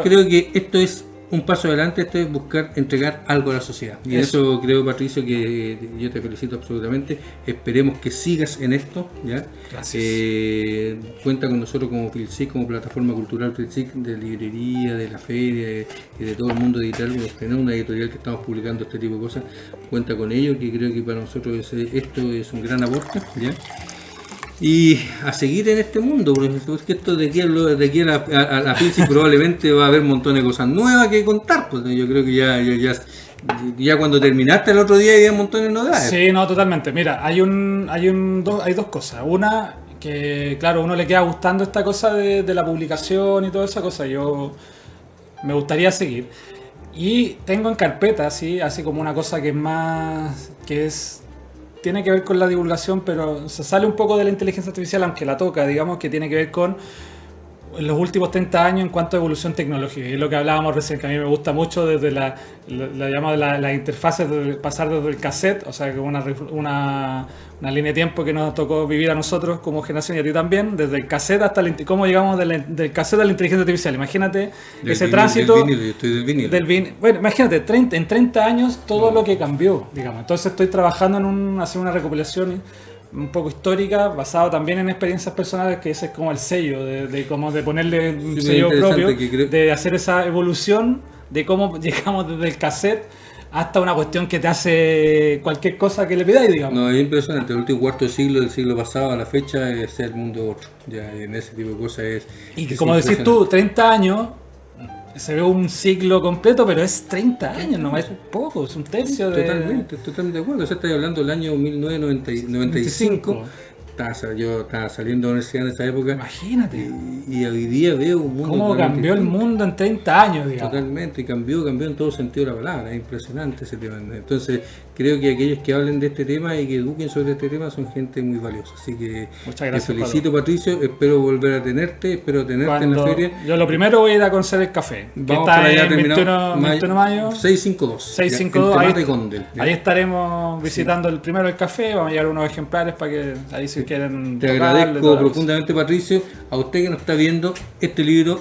A: creo que esto es un paso adelante, esto es buscar entregar algo a la sociedad. Y eso creo, Patricio, que yo te felicito absolutamente. Esperemos que sigas en esto, ¿ya?
B: Gracias.
A: Cuenta con nosotros como Filsic, como plataforma cultural Filsic, de librería, de la feria y de todo el mundo editorial. Tenemos una editorial que estamos publicando este tipo de cosas. Cuenta con ello, que creo que para nosotros esto es un gran aporte, ¿ya? Y a seguir en este mundo, porque esto de aquí a la Filsic probablemente va a haber montones de cosas nuevas que contar. Pues yo creo que ya cuando terminaste el otro día había montones de novedades.
B: Sí, no, totalmente. Mira, hay dos cosas. Una, que claro, a uno le queda gustando esta cosa de la publicación y toda esa cosa. Yo me gustaría seguir. Y tengo en carpeta, así como una cosa que tiene que ver con la divulgación, pero se sale un poco de la inteligencia artificial, aunque la toca, digamos, que tiene que ver con los últimos 30 años en cuanto a evolución tecnológica. Y es lo que hablábamos recién, que a mí me gusta mucho desde las interfaces, de pasar desde el cassette, o sea, que una línea de tiempo que nos tocó vivir a nosotros como generación y a ti también, desde el cassette hasta cómo llegamos del cassette a la inteligencia artificial. Imagínate ese tránsito
A: del vinilo.
B: Bueno, imagínate, en 30 años todo lo que cambió, digamos. Entonces estoy trabajando en hacer una recopilación un poco histórica, basado también en experiencias personales, que ese es como el sello, de ponerle un sello propio, de hacer esa evolución de cómo llegamos desde el cassette hasta una cuestión que te hace cualquier cosa que le pidáis, digamos.
A: No, es impresionante. El último cuarto de siglo del siglo pasado a la fecha es el mundo otro. Ya en ese tipo de cosas es...
B: Y que como decís tú, 30 años se ve un ciclo completo, pero es 30 años, no es poco, es un tercio de...
A: Totalmente de acuerdo. O sea, estoy hablando del año 1995. Yo estaba saliendo de la universidad en esa época.
B: Imagínate.
A: Y hoy día veo un mundo.
B: ¿Cómo cambió el mundo en 30 años, digamos?
A: Totalmente, cambió en todo sentido de la palabra. Es impresionante ese tema. Entonces, creo que aquellos que hablen de este tema y que eduquen sobre este tema son gente muy valiosa. Así que
B: muchas gracias,
A: te felicito, Patricio. Espero volver a tenerte. Espero tenerte en la feria.
B: Yo lo primero voy a ir a conocer el café.
A: Vamos
B: está
A: para allá,
B: en 21 mayo.
A: 652.
B: 652. Ahí estaremos visitando el primero el café. Vamos a llevar unos ejemplares para que ahí si quieren.
A: Te agradezco profundamente, Patricio. A usted que nos está viendo, este libro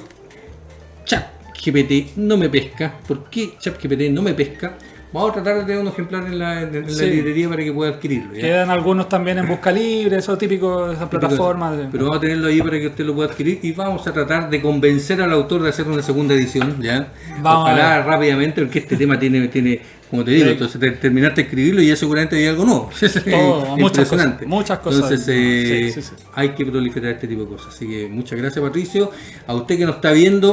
A: ChatGPT no me pesca. ¿Por qué ChatGPT no me pesca? Vamos a tratar de tener un ejemplar en la librería para que pueda adquirirlo. ¿Ya?
B: Quedan algunos también en Busca Libre, eso típico de esas plataformas.
A: Pero vamos a tenerlo ahí para que usted lo pueda adquirir y vamos a tratar de convencer al autor de hacer una segunda edición. ¿Ya? Ojalá rápidamente, porque este tema tiene como te digo, entonces terminaste de escribirlo y ya seguramente hay algo nuevo.
B: Muchas cosas.
A: Entonces hay que proliferar este tipo de cosas. Así que muchas gracias, Patricio. A usted que nos está viendo,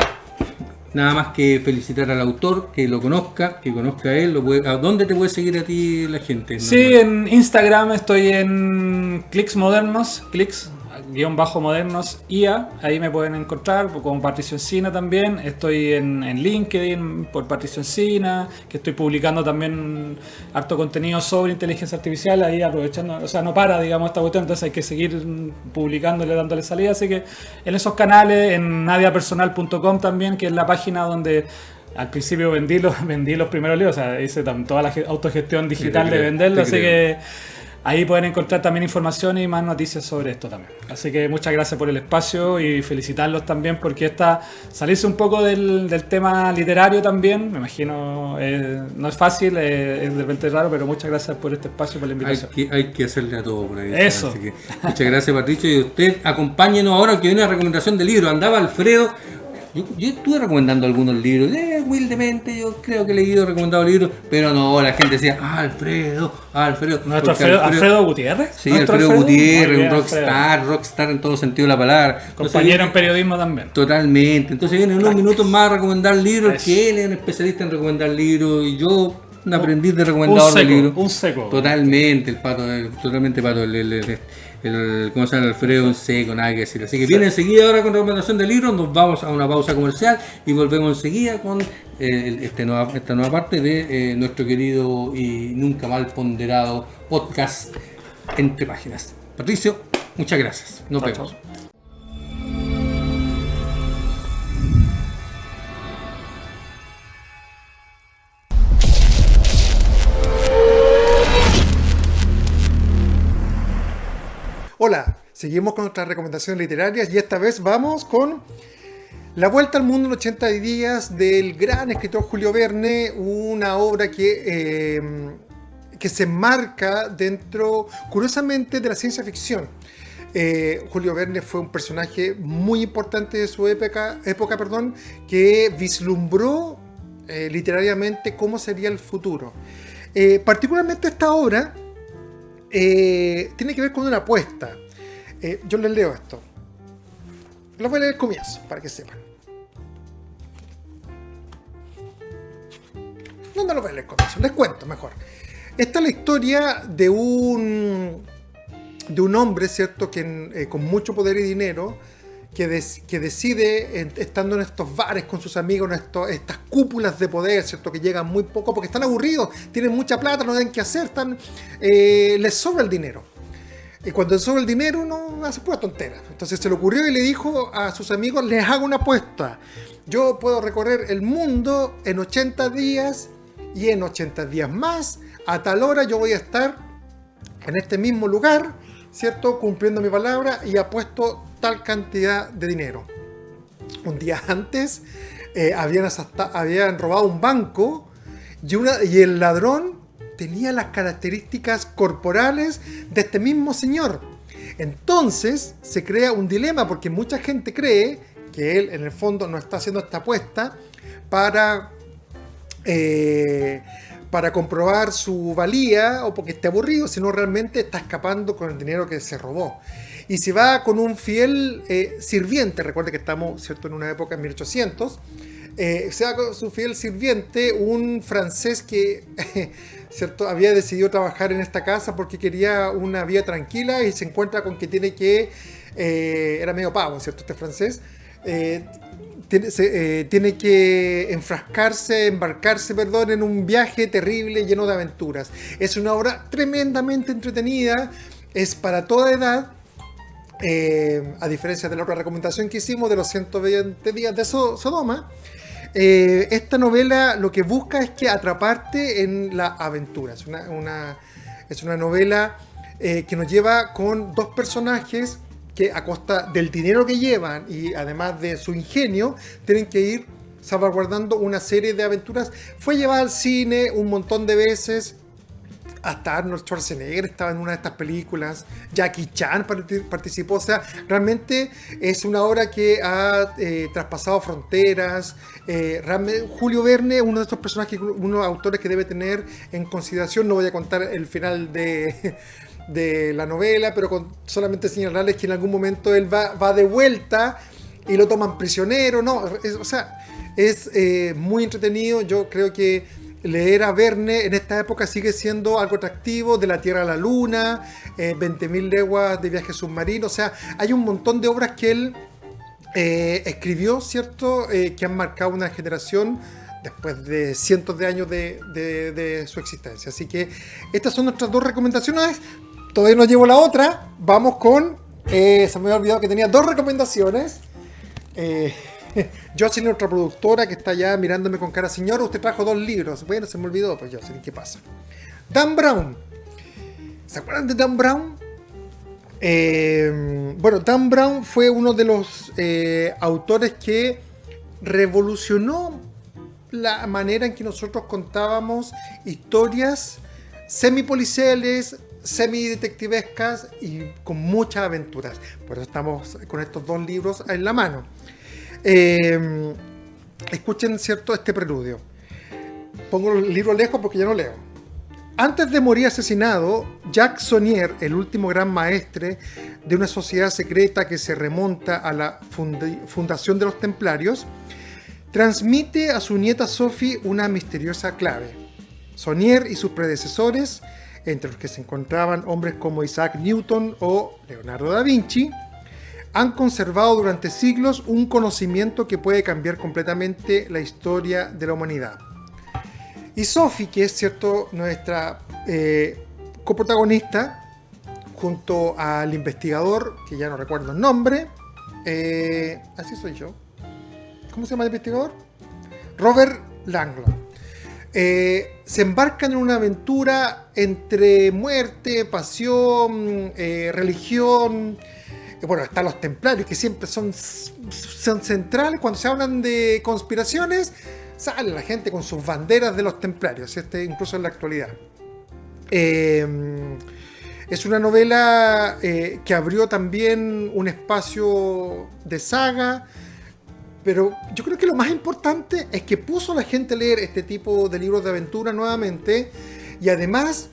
A: nada más que felicitar al autor, que lo conozca, a él. ¿A dónde te puede seguir a ti la gente?
B: Sí, en Instagram estoy en Clics Modernos, _modernos IA, ahí me pueden encontrar como Patricio Encina también. Estoy en LinkedIn por Patricio Encina, que estoy publicando también harto contenido sobre inteligencia artificial, ahí aprovechando, o sea, no para, digamos, esta cuestión, entonces hay que seguir publicándole, dándole salida, así que en esos canales, en nadiapersonal.com también, que es la página donde al principio vendí los primeros libros, o sea, hice toda la autogestión digital de venderlo, así que ahí pueden encontrar también información y más noticias sobre esto también. Así que muchas gracias por el espacio y felicitarlos también porque salirse un poco del tema literario también, me imagino, no es fácil, es de repente raro, pero muchas gracias por este espacio, por la invitación.
A: Hay que hacerle a todo por ahí.
B: Eso.
A: Así que, muchas gracias, Patricio, y usted acompáñenos ahora que viene una recomendación de libro. Andaba Alfredo. Yo estuve recomendando algunos libros, humildemente yo creo que he recomendado libros, pero no, la gente decía, Alfredo.
B: ¿Nuestro Alfredo Gutiérrez?
A: Sí, Alfredo Gutiérrez, un rockstar en todo sentido de la palabra.
B: Compañero en periodismo también.
A: Totalmente, entonces viene en unos minutos más a recomendar libros, que él es un especialista en recomendar libros y yo un aprendiz de recomendador de libros.
B: Un seco.
A: Totalmente, totalmente pato, ¿cómo se llama? Alfredo, un seco, nada que decir. Así que viene enseguida ahora con recomendación de libros, nos vamos a una pausa comercial y volvemos enseguida con esta nueva parte de nuestro querido y nunca mal ponderado podcast Entre Páginas. Patricio, muchas gracias. Nos vemos.
C: Hola, seguimos con nuestras recomendaciones literarias y esta vez vamos con La Vuelta al Mundo en 80 días del gran escritor Julio Verne, una obra que se enmarca dentro, curiosamente, de la ciencia ficción. Julio Verne fue un personaje muy importante de su época, que vislumbró literariamente cómo sería el futuro. Particularmente esta obra tiene que ver con una apuesta. Yo les leo esto. Lo voy a leer al comienzo, para que sepan. No lo voy a leer al comienzo, les cuento mejor. Esta es la historia de un hombre, ¿cierto?, que con mucho poder y dinero, que decide, estando en estos bares con sus amigos, en estas cúpulas de poder, ¿cierto?, que llegan muy poco porque están aburridos, tienen mucha plata, no tienen qué hacer, les sobra el dinero. Y cuando les sobra el dinero, uno hace pura tontera. Entonces se le ocurrió y le dijo a sus amigos, les hago una apuesta. Yo puedo recorrer el mundo en 80 días y en 80 días más, a tal hora yo voy a estar en este mismo lugar, ¿cierto?, cumpliendo mi palabra, y apuesto tal cantidad de dinero. Un día antes habían robado un banco y el ladrón tenía las características corporales de este mismo señor. Entonces se crea un dilema porque mucha gente cree que él en el fondo no está haciendo esta apuesta para comprobar su valía o porque esté aburrido, sino realmente está escapando con el dinero que se robó. Y se va con un fiel sirviente. Recuerde que estamos, ¿cierto?, en una época en 1800, sea con su fiel sirviente, un francés que ¿cierto? Había decidido trabajar en esta casa porque quería una vida tranquila y se encuentra con que tiene que, era medio pavo, ¿cierto? Este francés, tiene que embarcarse, perdón, en un viaje terrible lleno de aventuras. Es una obra tremendamente entretenida, es para toda edad. A diferencia de la otra recomendación que hicimos de los 120 días de Sodoma, esta novela lo que busca es que atraparte en la aventura. Es una novela que nos lleva con dos personajes que, a costa del dinero que llevan y además de su ingenio, tienen que ir salvaguardando una serie de aventuras. Fue llevada al cine un montón de veces. Hasta Arnold Schwarzenegger estaba en una de estas películas. Jackie Chan participó. O sea, realmente es una obra que ha traspasado fronteras. Julio Verne, uno de estos personajes, uno de los autores que debe tener en consideración. No voy a contar el final de la novela, pero solamente señalarles que en algún momento él va de vuelta y lo toman prisionero. Es muy entretenido. Yo creo que leer a Verne en esta época sigue siendo algo atractivo. De la Tierra a la Luna, 20.000 leguas de viaje submarino. O sea, hay un montón de obras que él escribió, ¿cierto? Que han marcado una generación después de cientos de años de su existencia. Así que estas son nuestras dos recomendaciones. Todavía no llevo la otra. Vamos con... se me había olvidado que tenía dos recomendaciones. Jocelyn, nuestra productora, que está ya mirándome con cara, señor, usted trajo 2 libros. Bueno, se me olvidó, pues Jocelyn, ¿qué pasa? Dan Brown. ¿Se acuerdan de Dan Brown? Bueno, Dan Brown fue uno de los autores que revolucionó la manera en que nosotros contábamos historias semipoliciales, semidetectivescas y con muchas aventuras. Por eso estamos con estos 2 libros en la mano. Escuchen, ¿cierto?, este preludio. Pongo el libro lejos porque ya no leo. Antes de morir asesinado, Jacques Saunier, el último gran maestre de una sociedad secreta que se remonta a la fundación de los Templarios, transmite a su nieta Sophie una misteriosa clave. Saunier y sus predecesores, entre los que se encontraban hombres como Isaac Newton o Leonardo da Vinci, han conservado durante siglos un conocimiento que puede cambiar completamente la historia de la humanidad. Y Sophie, que es, cierto, nuestra coprotagonista, junto al investigador, que ya no recuerdo el nombre, así soy yo. ¿Cómo se llama el investigador? Robert Langdon. Se embarcan en una aventura entre muerte, pasión, religión. Bueno, están los templarios, que siempre son centrales. Cuando se hablan de conspiraciones, sale la gente con sus banderas de los templarios, incluso en la actualidad. Es una novela que abrió también un espacio de saga, pero yo creo que lo más importante es que puso a la gente a leer este tipo de libros de aventura nuevamente, y además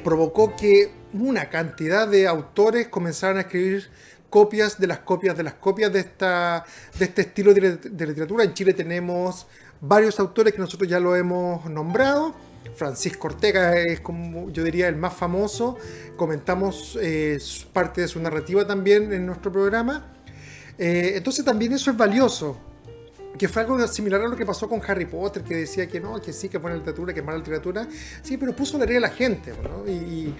C: provocó que una cantidad de autores comenzaron a escribir copias de las copias de las copias de este estilo de literatura. En Chile tenemos varios autores que nosotros ya lo hemos nombrado. Francisco Ortega es, como yo diría, el más famoso. Comentamos parte de su narrativa también en nuestro programa. Entonces también eso es valioso, que fue algo similar a lo que pasó con Harry Potter, que decía que no, que sí, que buena literatura, que mala literatura. Sí, pero puso a leer a la gente, ¿no? Y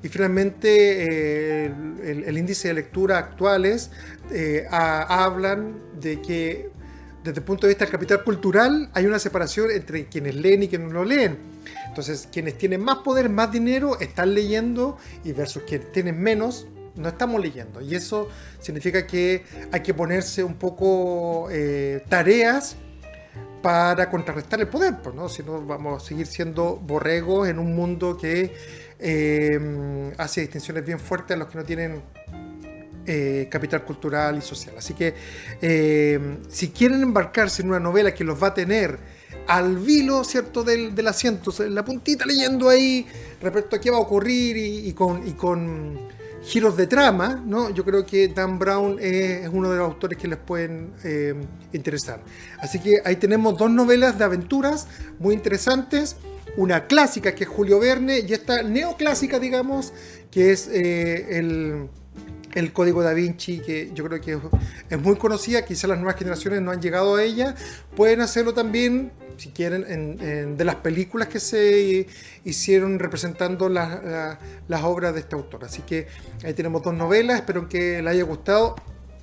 C: finalmente el índice de lectura actuales hablan de que desde el punto de vista del capital cultural hay una separación entre quienes leen y quienes no leen. Entonces, quienes tienen más poder, más dinero, están leyendo, y versus quienes tienen menos, no estamos leyendo. Y eso significa que hay que ponerse un poco tareas para contrarrestar el poder, pues, ¿no? Si no, vamos a seguir siendo borregos en un mundo que hace distinciones bien fuertes a los que no tienen capital cultural y social. Así que si quieren embarcarse en una novela que los va a tener al vilo, ¿cierto?, del asiento, en la puntita, leyendo ahí respecto a qué va a ocurrir y con giros de trama, ¿no? Yo creo que Dan Brown es uno de los autores que les pueden interesar. Así que ahí tenemos 2 novelas de aventuras muy interesantes. Una clásica, que es Julio Verne, y esta neoclásica, digamos, que es el Código Da Vinci, que yo creo que es muy conocida. Quizás las nuevas generaciones no han llegado a ella. Pueden hacerlo también, si quieren, de las películas que se hicieron representando las obras de este autor. Así que ahí tenemos 2 novelas. Espero que les haya gustado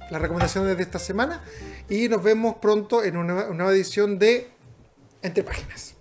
C: las recomendaciones de esta semana. Y nos vemos pronto en una nueva edición de Entre Páginas.